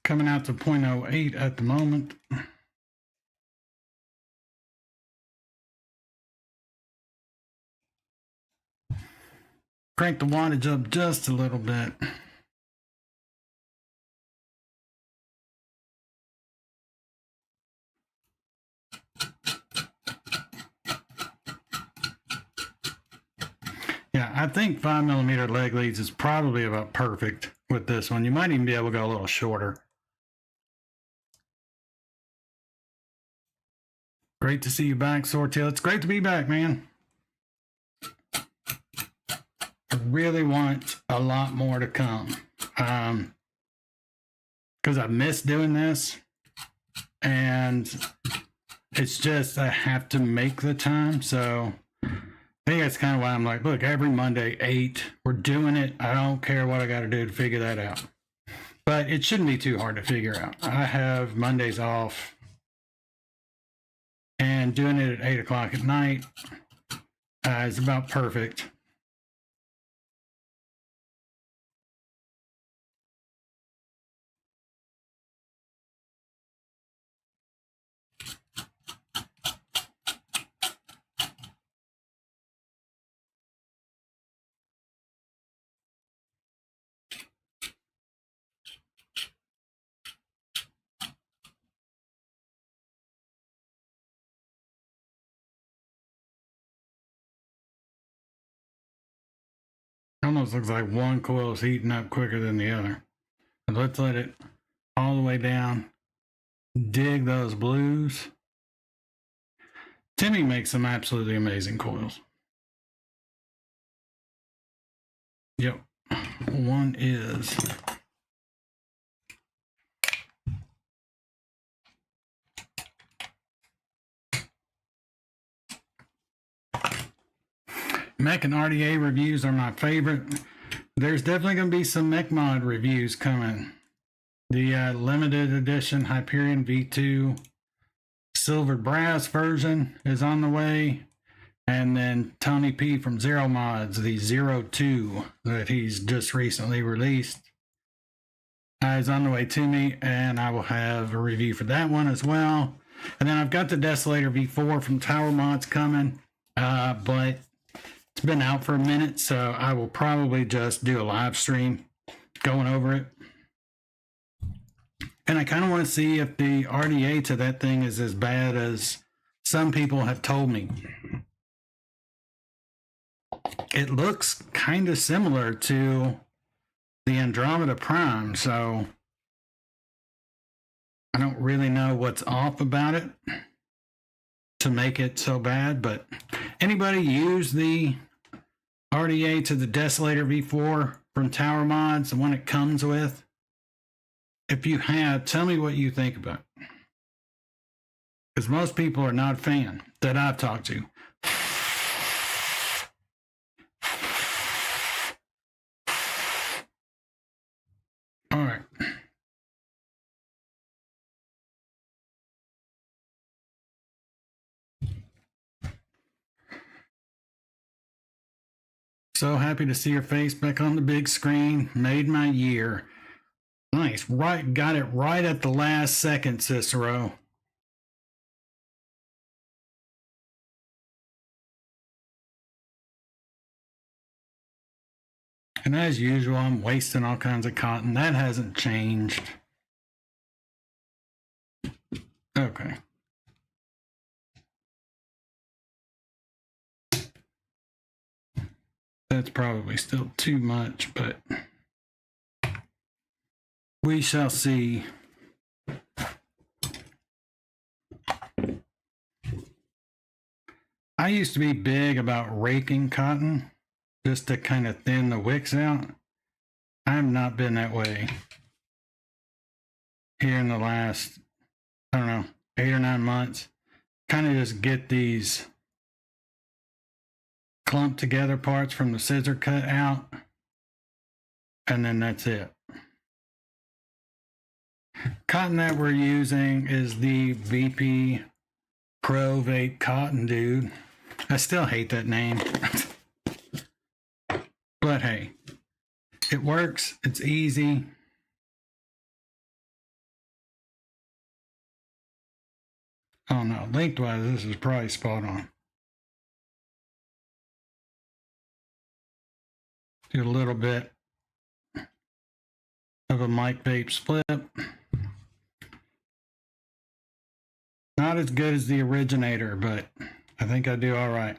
Coming out to 0.08 at the moment. Crank the wattage up just a little bit. Yeah, I think 5mm leg leads is probably about perfect with this one. You might even be able to go a little shorter. Great to see you back, Sorteal. It's great to be back, man. I really want a lot more to come. Because I miss doing this. And it's just, I have to make the time. So I think that's kind of why I'm like, look, every Monday, 8, we're doing it. I don't care what I got to do to figure that out. But it shouldn't be too hard to figure out. I have Mondays off. And doing it at 8 o'clock at night is about perfect. Almost looks like one coil is heating up quicker than the other. But let's let it all the way down. Dig those blues. Timmy makes some absolutely amazing coils. Yep. One is. Mech and RDA reviews are my favorite. There's definitely going to be some Mech Mod reviews coming. The limited edition Hyperion V2 silver brass version is on the way. And then Tony P from Zero Mods, the 02 that he's just recently released, is on the way to me. And I will have a review for that one as well. And then I've got the Desolator V4 from Tower Mods coming. But it's been out for a minute, so I will probably just do a live stream going over it. And I kind of want to see if the RDA to that thing is as bad as some people have told me. It looks kind of similar to the Andromeda Prime, so I don't really know what's off about it to make it so bad, but anybody use the RDA to the Desolator V4 from Tower Mods, the one it comes with? If you have, tell me what you think about it. Because most people are not a fan that I've talked to. All right. So happy to see your face back on the big screen. Made my year. Nice. Right, got it right at the last second, Cicero. And as usual, I'm wasting all kinds of cotton. That hasn't changed. Okay. That's probably still too much, but we shall see. I used to be big about raking cotton just to kind of thin the wicks out. I have not been that way here in the last, I don't know, 8 or 9 months. Kind of just get these clumped together parts from the scissor cut out, and then that's it. Cotton that we're using is the VP Pro Vape Cotton, dude. I still hate that name. But hey, it works. It's easy. Oh no, lengthwise, this is probably spot on. Do a little bit of a mic vape split. Not as good as the originator, but I think I do all right.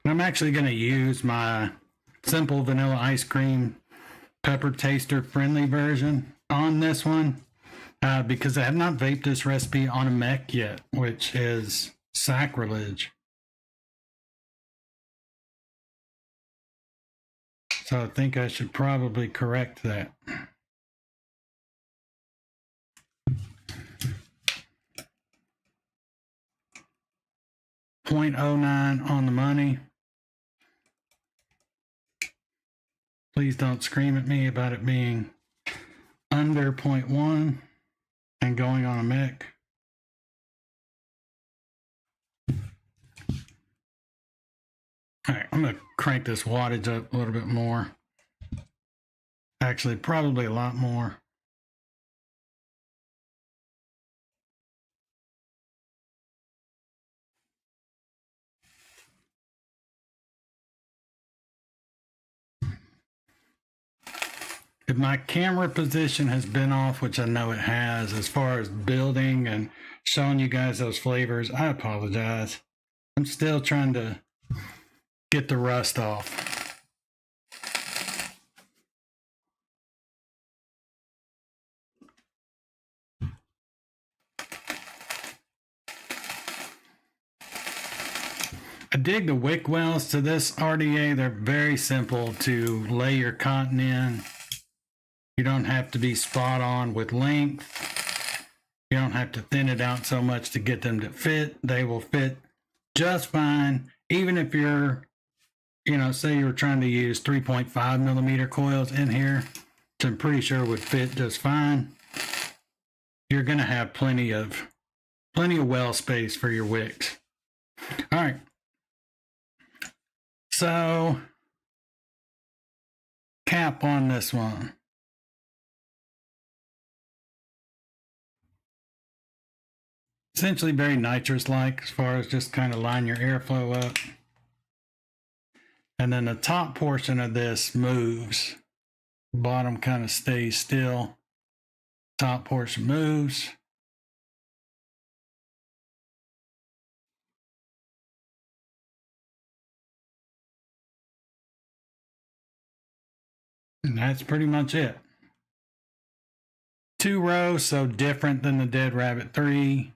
And I'm actually going to use my simple vanilla ice cream pepper taster friendly version on this one because I have not vaped this recipe on a mech yet, which is sacrilege. So I think I should probably correct that. .09 on the money. Please don't scream at me about it being under 0.1 and going on a mech. All right, I'm going to crank this wattage up a little bit more. Actually, probably a lot more. If my camera position has been off, which I know it has, as far as building and showing you guys those flavors, I apologize. I'm still trying to get the rust off. I dig the wick wells to this RDA. They're very simple to lay your cotton in. You don't have to be spot on with length. You don't have to thin it out so much to get them to fit. They will fit just fine. Even if you're, say you were trying to use 3.5 millimeter coils in here, which I'm pretty sure would fit just fine. You're going to have plenty of well space for your wicks. All right. So, cap on this one. Essentially very nitrous-like as far as just kind of line your airflow up. And then the top portion of this moves. Bottom kind of stays still. Top portion moves. And that's pretty much it. 2 rows, so different than the Dead Rabbit 3.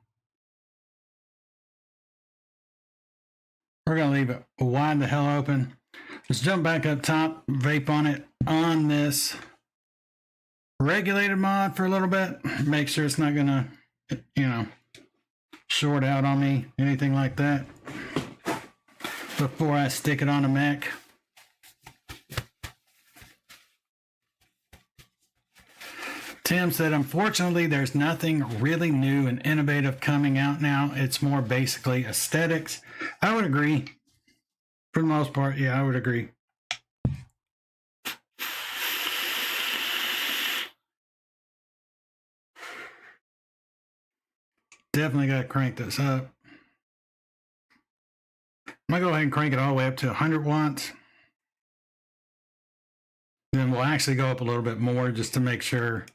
We're going to leave it wide the hell open. Let's jump back up top, vape on it on this regulated mod for a little bit. Make sure it's not going to, short out on me, anything like that, before I stick it on a mech. Tim said, unfortunately, there's nothing really new and innovative coming out now. It's more basically aesthetics. I would agree. For the most part, yeah, I would agree. Definitely got to crank this up. I'm going to go ahead and crank it all the way up to 100 watts. Then we'll actually go up a little bit more just to make sure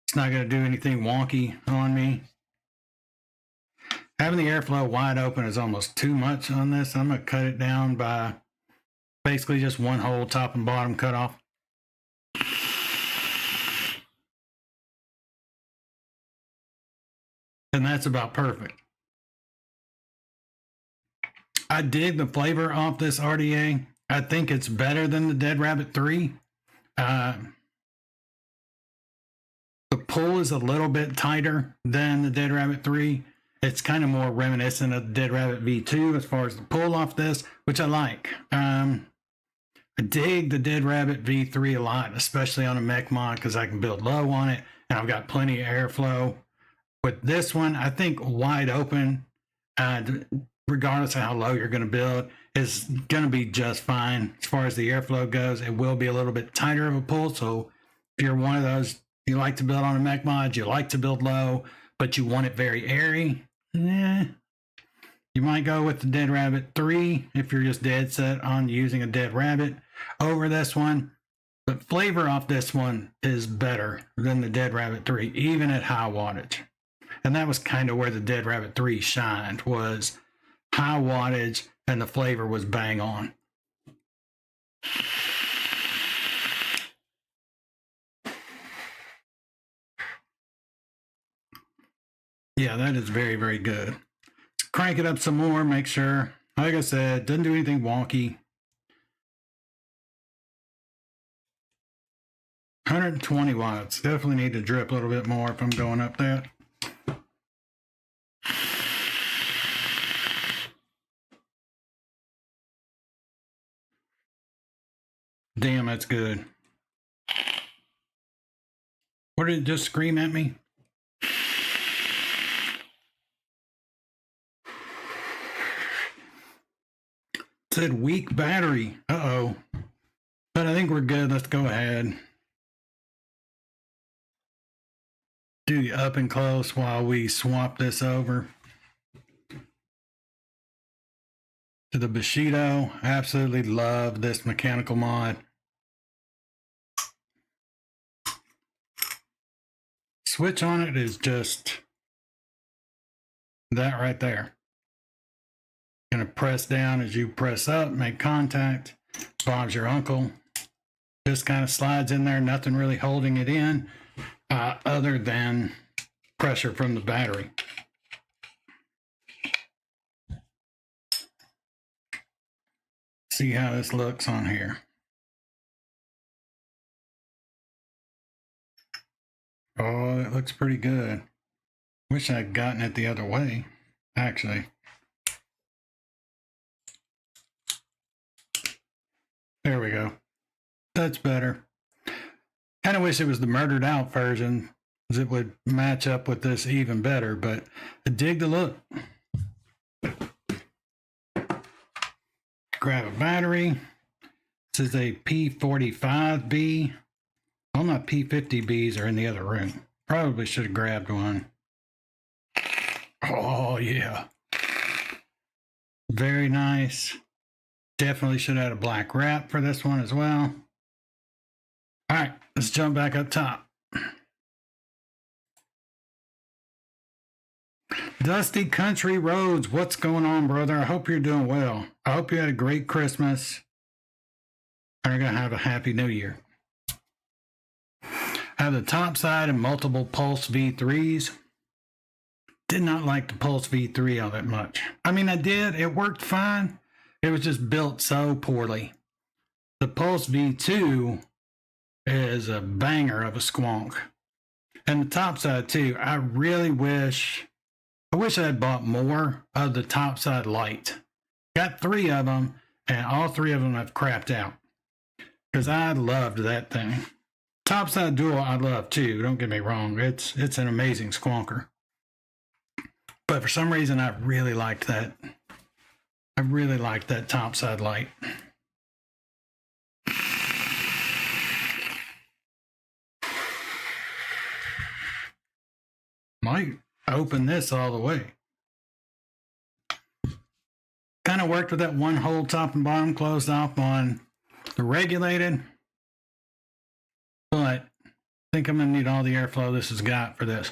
it's not going to do anything wonky on me. Having the airflow wide open is almost too much on this. I'm going to cut it down by basically just one hole, top and bottom cut off. And that's about perfect. I dig the flavor off this RDA. I think it's better than the Dead Rabbit 3. The pull is a little bit tighter than the Dead Rabbit 3. It's kind of more reminiscent of the Dead Rabbit V2 as far as the pull off this, which I like. I dig the Dead Rabbit V3 a lot, especially on a mech mod because I can build low on it and I've got plenty of airflow. With this one, I think wide open, regardless of how low you're going to build, is going to be just fine. As far as the airflow goes, it will be a little bit tighter of a pull. So if you're one of those, you like to build on a mech mod, you like to build low, but you want it very airy, you might go with the Dead Rabbit 3 if you're just dead set on using a Dead Rabbit over this one. But flavor off this one is better than the Dead Rabbit 3, even at high wattage. And that was kind of where the Dead Rabbit 3 shined, was high wattage and the flavor was bang on. Yeah, that is very, very good. Let's crank it up some more, make sure. Like I said, doesn't do anything wonky. 120 watts. Definitely need to drip a little bit more if I'm going up that. Damn, that's good. What did it just scream at me? It said weak battery. Uh-oh. But I think we're good. Let's go ahead. Do the up and close while we swap this over to the Bushido. Absolutely love this mechanical mod. Switch on it is just that right there. Gonna press down as you press up, make contact. Bob's your uncle. Just kind of slides in there, nothing really holding it in other than pressure from the battery. See how this looks on here. Oh, it looks pretty good. Wish I'd gotten it the other way, actually. There we go. That's better. Kind of wish it was the murdered out version, because it would match up with this even better, but I dig the look. Grab a battery. This is a P45B. All my P50Bs are in the other room. Probably should have grabbed one. Oh, yeah. Very nice. Definitely should have had a black wrap for this one as well. All right, let's jump back up top. Dusty Country Roads, what's going on, brother? I hope you're doing well. I hope you had a great Christmas and are going to have a happy new year. I have the top side and multiple Pulse V3s. Did not like the Pulse V3 all that much. I mean, I did. It worked fine. It was just built so poorly. The Pulse V2 is a banger of a squonk. And the top side too, I wish I had bought more of the top side light. Got 3 of them, and all 3 of them have crapped out. Because I loved that thing. Top side dual I love too, don't get me wrong. It's an amazing squonker. But for some reason I really liked that. I really liked that top side light. Might open this all the way. Kind of worked with that one hole top and bottom closed off on the regulated. But I think I'm going to need all the airflow this has got for this.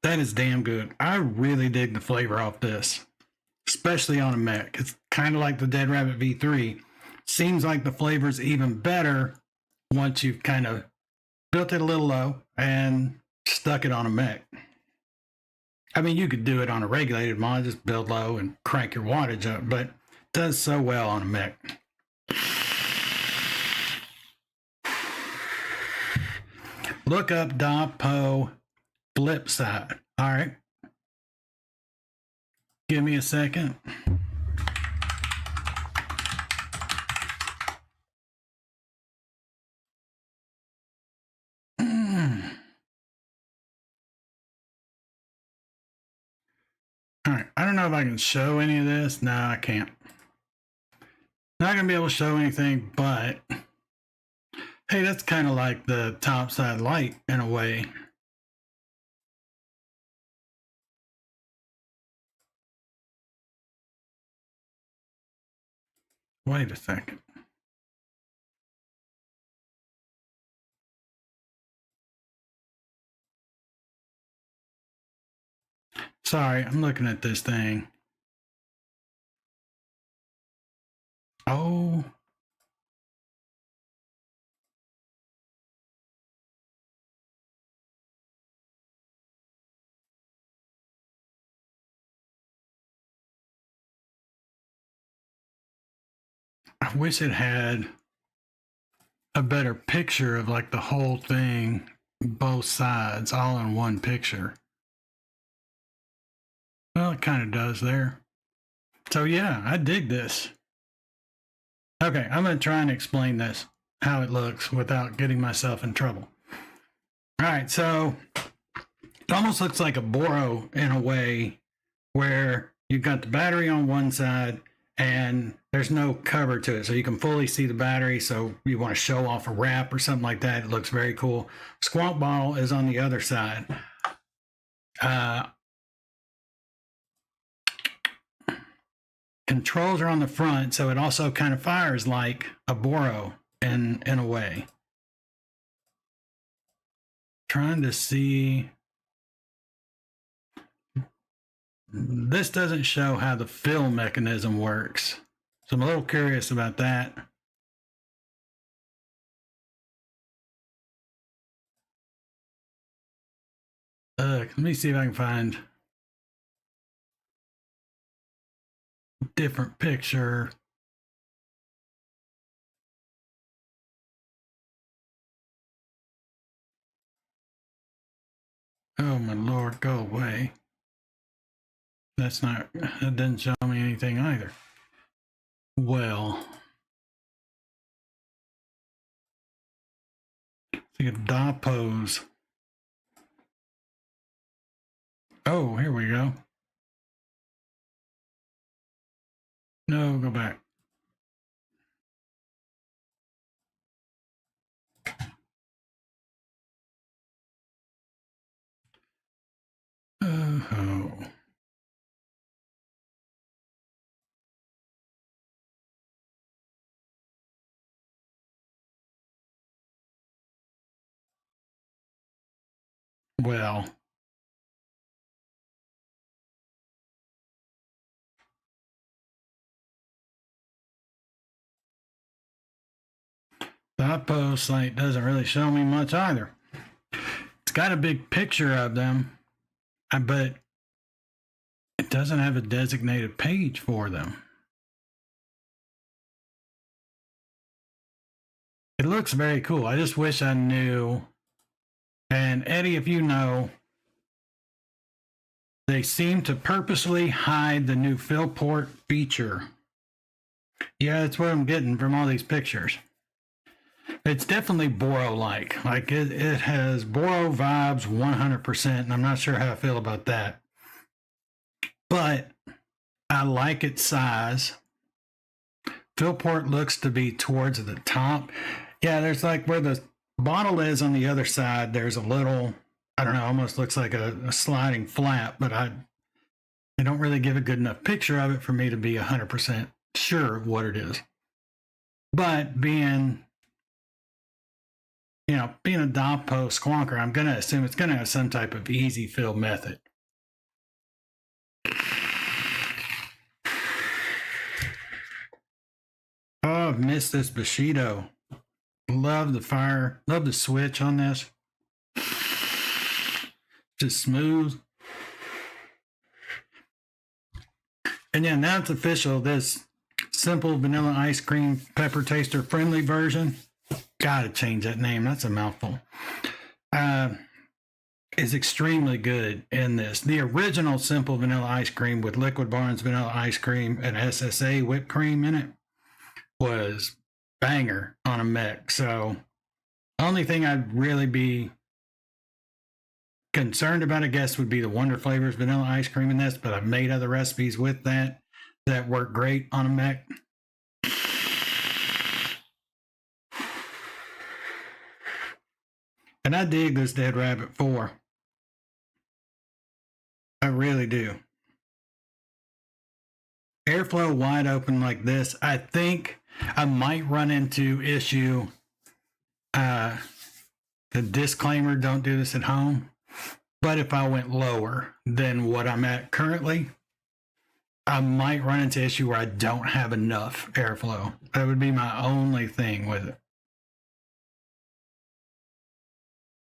That is damn good. I really dig the flavor off this, especially on a mech. It's kind of like the Dead Rabbit V3. Seems like the flavor's even better once you've kind of built it a little low and stuck it on a mech. I mean, you could do it on a regulated mod, just build low and crank your wattage up, but it does so well on a mech. Look up Dopo flip side. All right. Give me a second. don't know if I can show any of this. No, I can't. Not going to be able to show anything, but hey, that's kind of like the top side light in a way. Wait a second. Sorry, I'm looking at this thing. Oh. I wish it had a better picture of like the whole thing, both sides, all in one picture. Well, it kind of does there. So yeah, I dig this. Okay, I'm going to try and explain this, how it looks without getting myself in trouble. All right, so it almost looks like a Boro in a way where you've got the battery on one side and there's no cover to it. So you can fully see the battery. So you want to show off a wrap or something like that. It looks very cool. Squawk bottle is on the other side. Controls are on the front, so it also kind of fires like a Boro in a way. Trying to see. This doesn't show how the fill mechanism works, so I'm a little curious about that. Let me see if I can find a different picture. Oh my Lord, go away. That didn't show me anything either. Well, see a dot pose. Oh, here we go. No, go back. Oh. Well, the Oppo site doesn't really show me much either. It's got a big picture of them, but it doesn't have a designated page for them. It looks very cool. I just wish I knew. And Eddie, if you know, they seem to purposely hide the new fill port feature. Yeah, that's what I'm getting from all these pictures. It's definitely Boro-like. Like it has Boro vibes 100%, and I'm not sure how I feel about that. But I like its size. Fill port looks to be towards the top. Yeah, there's like where the bottle is on the other side, there's a little, I don't know, almost looks like a sliding flap, but I don't really give a good enough picture of it for me to be 100% sure what it is. But being a Dopo squonker, I'm going to assume it's going to have some type of easy fill method. Oh, I've missed this Bushido. Love the fire. Love the switch on this. Just smooth. And yeah, now it's official. This simple vanilla ice cream pepper taster friendly version. Gotta change that name. That's a mouthful. Is extremely good in this. The original simple vanilla ice cream with Liquid Barnes vanilla ice cream and SSA whipped cream in it was banger on a mech. So only thing I'd really be concerned about, I guess, would be the Wonder Flavors vanilla ice cream in this, but I've made other recipes with that work great on a mech. And I dig this Dead Rabbit 4. I really do. Airflow wide open like this, I think I might run into issue. The disclaimer, don't do this at home. But if I went lower than what I'm at currently, I might run into issue where I don't have enough airflow. That would be my only thing with it.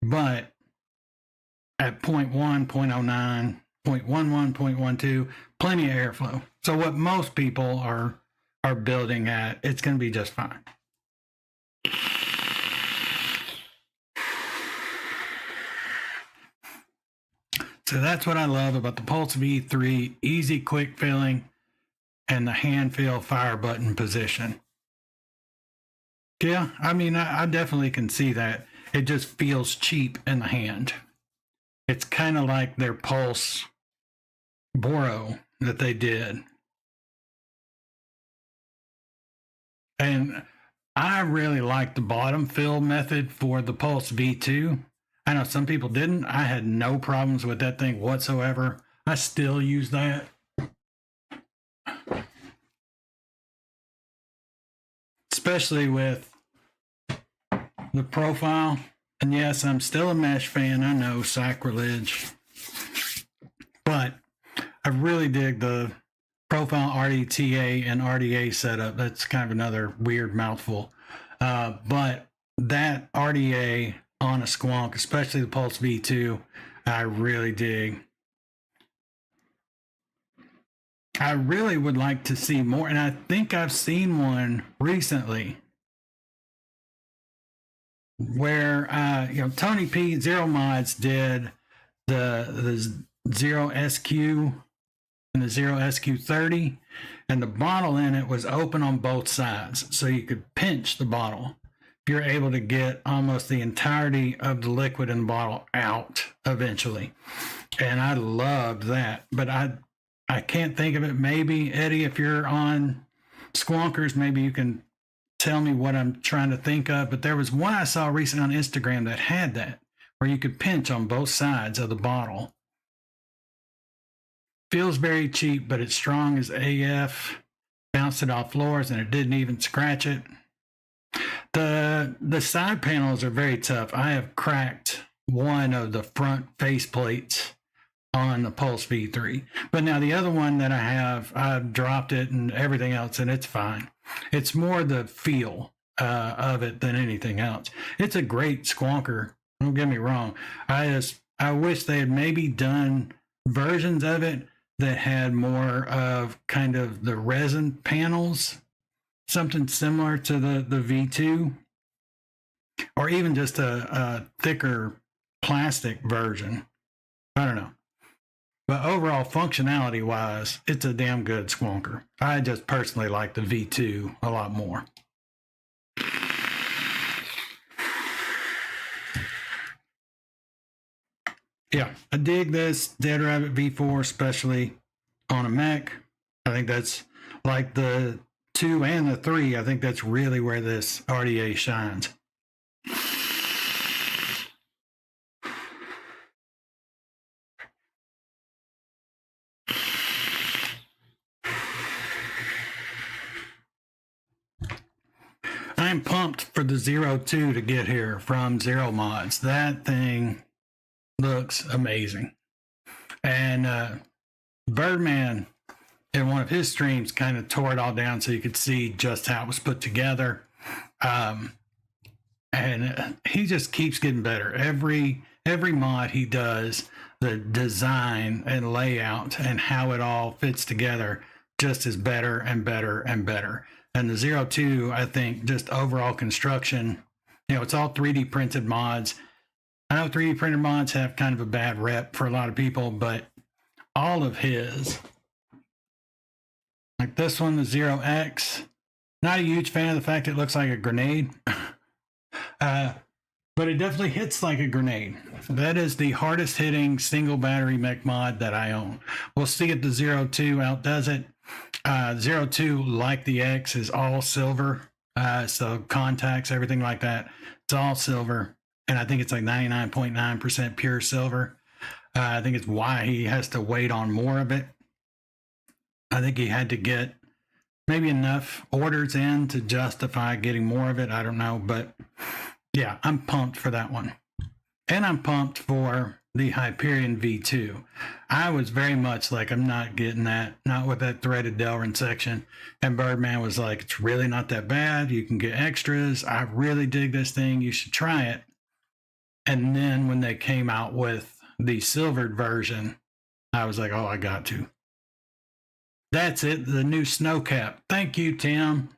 But at 0.1, 0.09, 0.11, 0.12, plenty of airflow. So what most people are building at, it's going to be just fine. So that's what I love about the Pulse V3, easy, quick filling, and the hand fill fire button position. Yeah, I mean, I definitely can see that. It just feels cheap in the hand. It's kind of like their Pulse Boro that they did. And I really like the bottom fill method for the Pulse V2. I know some people didn't. I had no problems with that thing whatsoever. I still use that. Especially with the profile. And yes, I'm still a mesh fan. I know, sacrilege. But I really dig the profile RDTA and RDA setup. That's kind of another weird mouthful. But that RDA on a squonk, especially the Pulse V2, I really dig. I really would like to see more, and I think I've seen one recently where Tony P Zero Mods did the Zero SQ and the Zero SQ30, and the bottle in it was open on both sides, so you could pinch the bottle. You're able to get almost the entirety of the liquid in the bottle out eventually. And I loved that. But I can't think of it. Maybe, Eddie, if you're on Squonkers, maybe you can tell me what I'm trying to think of. But there was one I saw recently on Instagram that had that, where you could pinch on both sides of the bottle. Feels very cheap, but it's strong as AF. Bounced it off floors and it didn't even scratch it. The side panels are very tough. I have cracked one of the front face plates on the Pulse V3. But now the other one that I have, I've dropped it and everything else, and it's fine. It's more the feel of it than anything else. It's a great squonker. Don't get me wrong. I wish they had maybe done versions of it that had more of kind of the resin panels, something similar to the V2, or even just a thicker plastic version. I don't know. But overall, functionality wise, it's a damn good squonker. I just personally like the V2 a lot more. Yeah, I dig this Dead Rabbit V4, especially on a mech. I think that's like the 2 and the 3. I think that's really where this RDA shines. I'm pumped for the 02 to get here from Zero Mods. That thing looks amazing. And Birdman, in one of his streams, kind of tore it all down so you could see just how it was put together. And he just keeps getting better. Every mod he does, the design and layout and how it all fits together just is better and better and better. And the 02, I think, just overall construction, it's all 3D printed mods. I know 3D printed mods have kind of a bad rep for a lot of people, but all of his, like this one, the 0X, not a huge fan of the fact it looks like a grenade. but it definitely hits like a grenade. That is the hardest hitting single battery mech mod that I own. We'll see if the 02 outdoes it. 02, like the X, is all silver. So contacts, everything like that, it's all silver. And I think it's like 99.9% pure silver. I think it's why he has to wait on more of it. I think he had to get maybe enough orders in to justify getting more of it. I don't know, but yeah, I'm pumped for that one. And I'm pumped for the Hyperion V2. I was very much like, I'm not getting that, not with that threaded Delrin section. And Birdman was like, it's really not that bad. You can get extras. I really dig this thing. You should try it. And then when they came out with the silvered version, I was like, oh, I got to. That's it, the new snow cap. Thank you, Tim.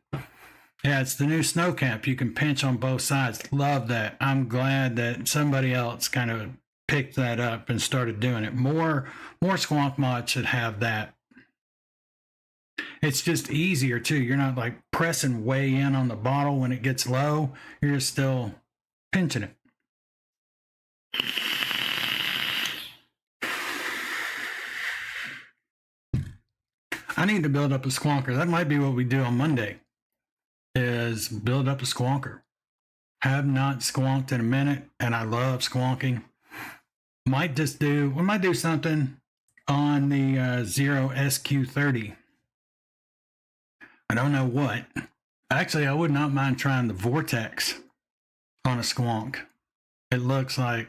Yeah, it's the new snow cap. You can pinch on both sides. Love that. I'm glad that somebody else kind of picked that up and started doing it. More Squonk mods should have that. It's just easier too. You're not like pressing way in on the bottle when it gets low. You're just still pinching it. I need to build up a squonker. That might be what we do on Monday, is build up a squonker. Have not squonked in a minute, and I love squonking. We might do something on the Zero SQ30. I don't know what. Actually, I would not mind trying the Vortex on a squonk. It looks like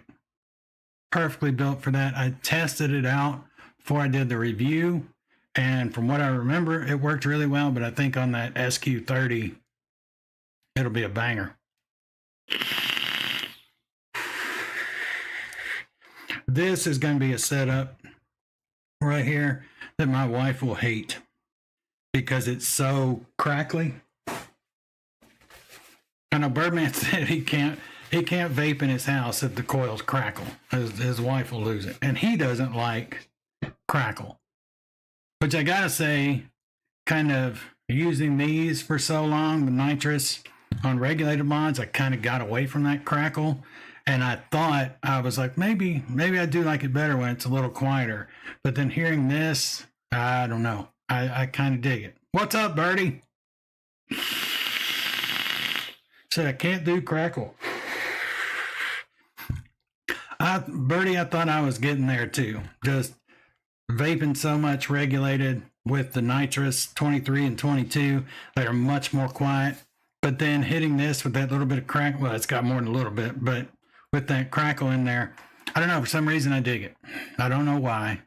perfectly built for that. I tested it out before I did the review, and from what I remember, it worked really well, but I think on that SQ30, it'll be a banger. This is going to be a setup right here that my wife will hate because it's so crackly. I know Birdman said he can't vape in his house if the coils crackle. His wife will lose it. And he doesn't like crackle. Which I gotta say, kind of using these for so long, the nitrous on regulated mods, I kind of got away from that crackle. And I thought, I was like, maybe I do like it better when it's a little quieter. But then hearing this, I don't know. I kind of dig it. What's up, Birdie? Said I can't do crackle. Birdie, I thought I was getting there too. Just vaping so much regulated with the nitrous 23 and 22 that are much more quiet. But then hitting this with that little bit of crack, well, it's got more than a little bit, but with that crackle in there, I don't know, for some reason I dig it. I don't know why.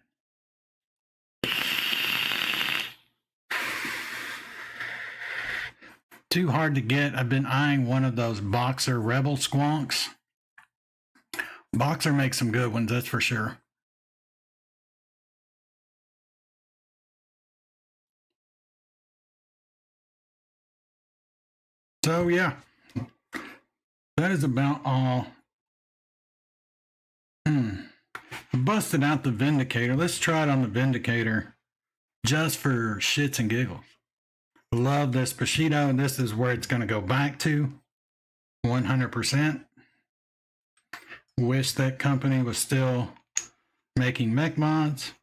Too hard to get. I've been eyeing one of those Boxer Rebel squonks. Boxer makes some good ones, that's for sure. So yeah, that is about all. Busted out the Vindicator. Let's try it on the Vindicator just for shits and giggles. Love this Bushido, and this is where it's going to go back to 100%. Wish that company was still making mech mods.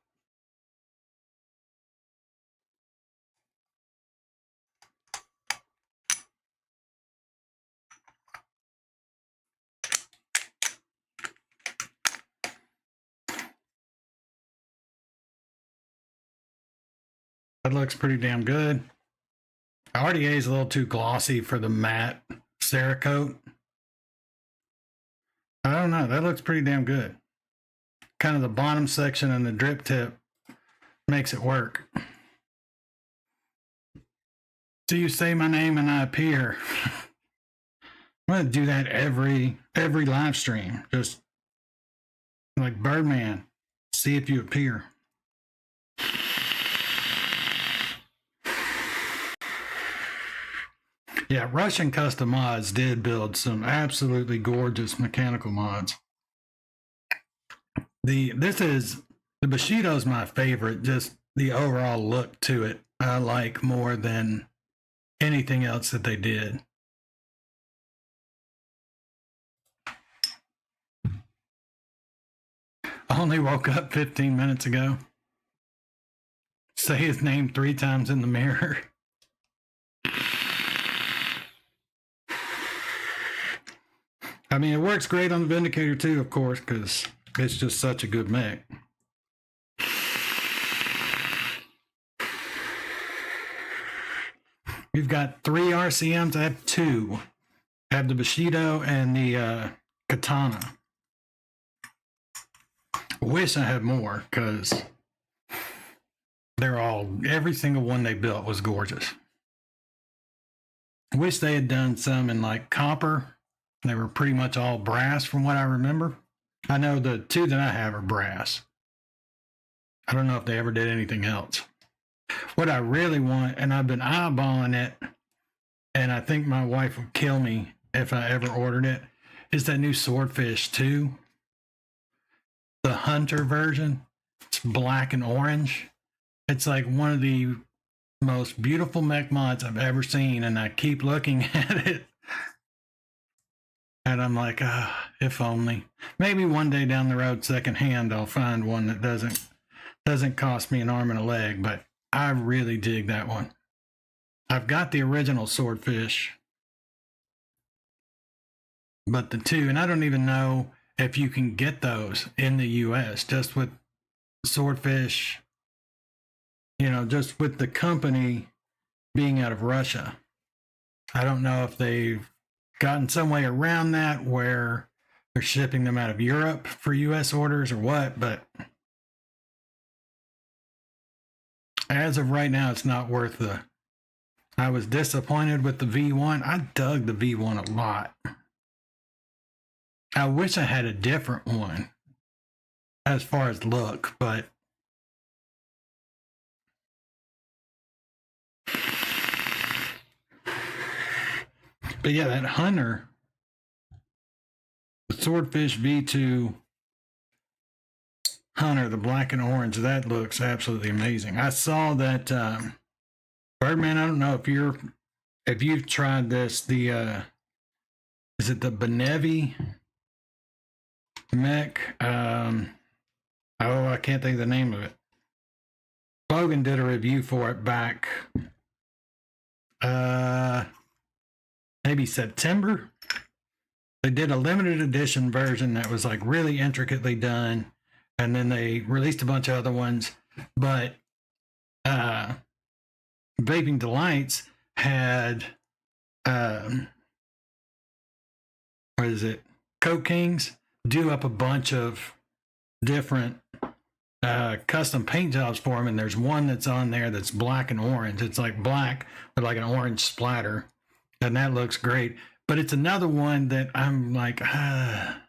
That looks pretty damn good. RDA is a little too glossy for the matte Cerakote. I don't know. That looks pretty damn good. Kind of the bottom section and the drip tip makes it work. So you say my name and I appear. I'm going to do that every live stream. Just like Birdman, see if you appear. Yeah, Russian Custom Mods did build some absolutely gorgeous mechanical mods. The Bushido's my favorite, just the overall look to it I like more than anything else that they did. Only woke up 15 minutes ago. Say his name 3 times in the mirror. I mean, it works great on the Vindicator too, of course, because it's just such a good mech. We've got 3 RCMs. I have 2. I have the Bushido and the Katana. Wish I had more, because every single one they built was gorgeous. Wish they had done some in like copper. They were pretty much all brass from what I remember. I know the 2 that I have are brass. I don't know if they ever did anything else. What I really want, and I've been eyeballing it, and I think my wife would kill me if I ever ordered it, is that new Swordfish 2. The Hunter version. It's black and orange. It's like one of the most beautiful mech mods I've ever seen, and I keep looking at it. And I'm like, if only. Maybe one day down the road, secondhand, I'll find one that doesn't cost me an arm and a leg, but I really dig that one. I've got the original Swordfish, but the 2, and I don't even know if you can get those in the US, just with Swordfish, just with the company being out of Russia. I don't know if they've gotten some way around that where they're shipping them out of Europe for US orders or what, but as of right now, it's not worth the... I was disappointed with the V1. I dug the V1 a lot. I wish I had a different one as far as look, but yeah, that Hunter, the Swordfish V2 Hunter, the black and orange, that looks absolutely amazing. I saw that Birdman, I don't know if you've tried this, the is it the Benevi mech? I can't think of the name of it. Logan did a review for it back maybe September. They did a limited edition version that was like really intricately done, and then they released a bunch of other ones. But Vaping Delights had what is it? Coke Kings do up a bunch of different custom paint jobs for them, and there's one that's on there that's black and orange. It's like black with like an orange splatter, and that looks great. But it's another one that I'm like, I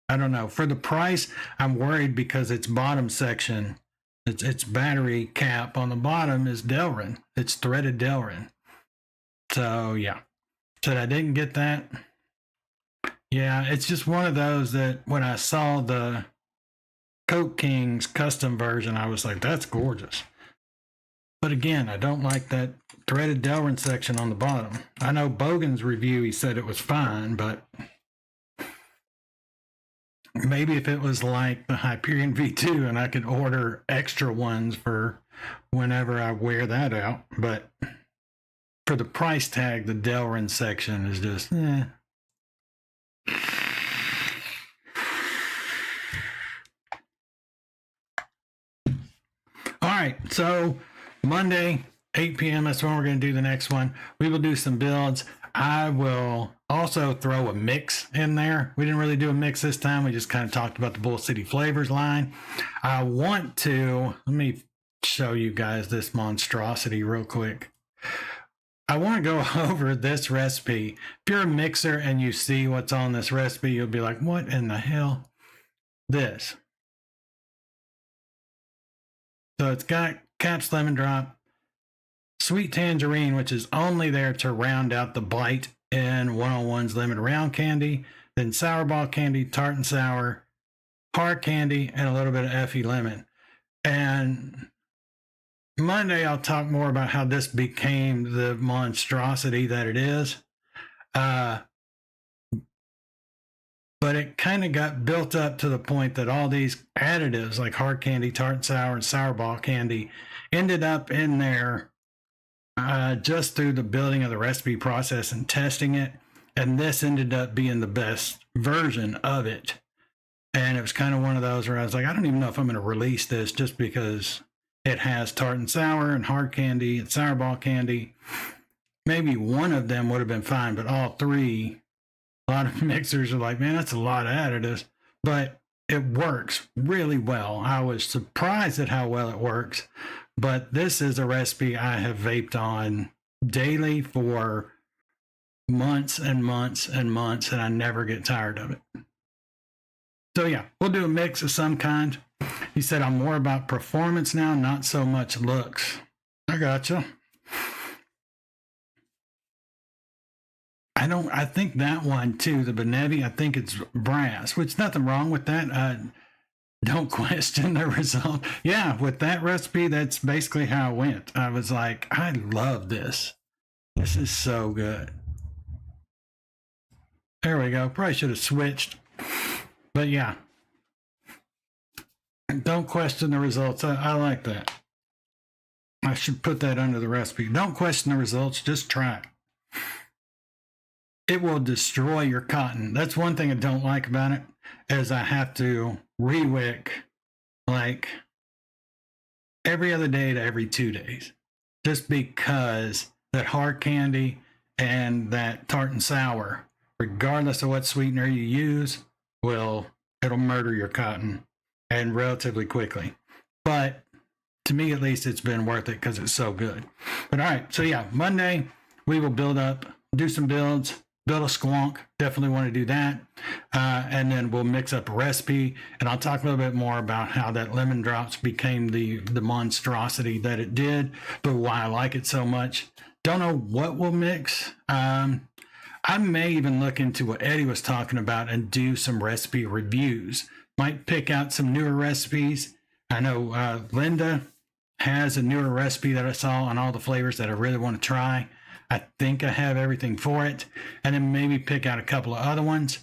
don't know. For the price, I'm worried because its bottom section, its battery cap on the bottom is Delrin. It's threaded Delrin. So yeah, so I didn't get that. Yeah, it's just one of those that when I saw the Coke Kings custom version, I was like, that's gorgeous. But again, I don't like that threaded Delrin section on the bottom. I know Bogan's review, he said it was fine, but maybe if it was like the Hyperion V2 and I could order extra ones for whenever I wear that out. But for the price tag, the Delrin section is just, All right, so Monday, 8 p.m., that's when we're going to do the next one. We will do some builds. I will also throw a mix in there. We didn't really do a mix this time. We just kind of talked about the Bull City Flavors line. I want to, let me show you guys this monstrosity real quick. I want to go over this recipe. If you're a mixer and you see what's on this recipe, you'll be like, what in the hell? This. So it's got Caps Lemon Drop, Sweet Tangerine, which is only there to round out the bite in 101's Limited Round Candy, then Sour Ball Candy, Tart and Sour, Hard Candy, and a little bit of Effie Lemon. And Monday, I'll talk more about how this became the monstrosity that it is. But but it kind of got built up to the point that all these additives like hard candy, tart and sour, and sourball candy ended up in there just through the building of the recipe process and testing it. And this ended up being the best version of it. And it was kind of one of those where I was like, I don't even know if I'm going to release this just because it has tart and sour and hard candy and sourball candy. Maybe one of them would have been fine, but all three, a lot of mixers are like, man, that's a lot of additives, but it works really well. I was surprised at how well it works, but this is a recipe I have vaped on daily for months and months and months, and I never get tired of it. So yeah, we'll do a mix of some kind. He said, I'm more about performance now, not so much looks. I gotcha. I think that one too, the Benetti, I think it's brass, which nothing wrong with that. Don't question the result. Yeah, with that recipe, that's basically how it went. I was like, I love this. This is so good. There we go. Probably should have switched. But yeah. Don't question the results. I like that. I should put that under the recipe. Don't question the results. Just try it. It will destroy your cotton. That's one thing I don't like about it, is I have to rewick like every other day to every 2 days, just because that hard candy and that tart and sour, regardless of what sweetener you use, it'll murder your cotton and relatively quickly. But to me, at least, it's been worth it because it's so good. But all right, so yeah, Monday we will do some builds. Build a squonk, definitely want to do that. And then we'll mix up a recipe, and I'll talk a little bit more about how that lemon drops became the monstrosity that it did, but why I like it so much. Don't know what we'll mix. I may even look into what Eddie was talking about and do some recipe reviews. Might pick out some newer recipes. I know Linda has a newer recipe that I saw on all the flavors that I really want to try. I think I have everything for it, and then maybe pick out a couple of other ones.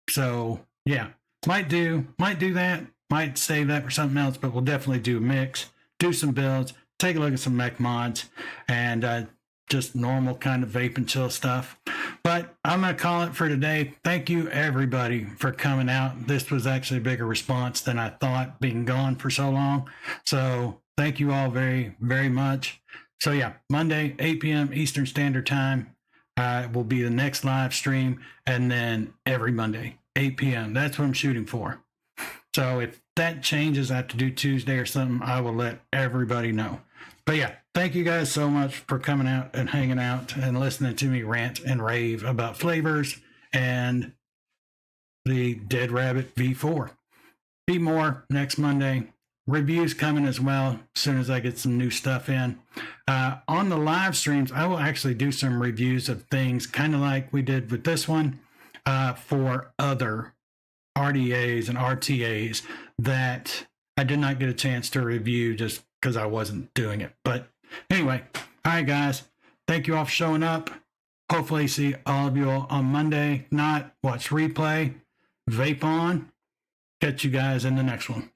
So yeah, might do that, might save that for something else, but we'll definitely do a mix, do some builds, take a look at some mech mods, and just normal kind of vape and chill stuff. But I'm going to call it for today. Thank you everybody for coming out. This was actually a bigger response than I thought, being gone for so long. So thank you all very, very much. So yeah, Monday, 8 p.m. Eastern Standard Time will be the next live stream. And then every Monday, 8 p.m. That's what I'm shooting for. So if that changes, I have to do Tuesday or something, I will let everybody know. But yeah, thank you guys so much for coming out and hanging out and listening to me rant and rave about flavors and the Dead Rabbit V4. Be more next Monday. Reviews coming as well as soon as I get some new stuff in. On the live streams, I will actually do some reviews of things kind of like we did with this one for other RDAs and RTAs that I did not get a chance to review just because I wasn't doing it. But anyway, all right, guys. Thank you all for showing up. Hopefully see all of you all on Monday. Not watch replay, vape on. Catch you guys in the next one.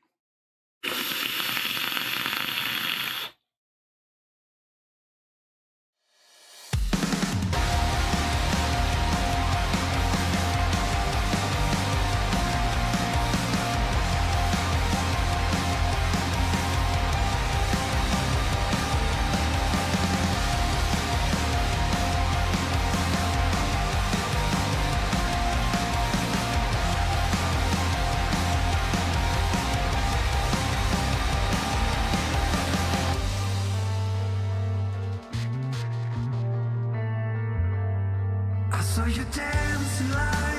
I saw you dancing like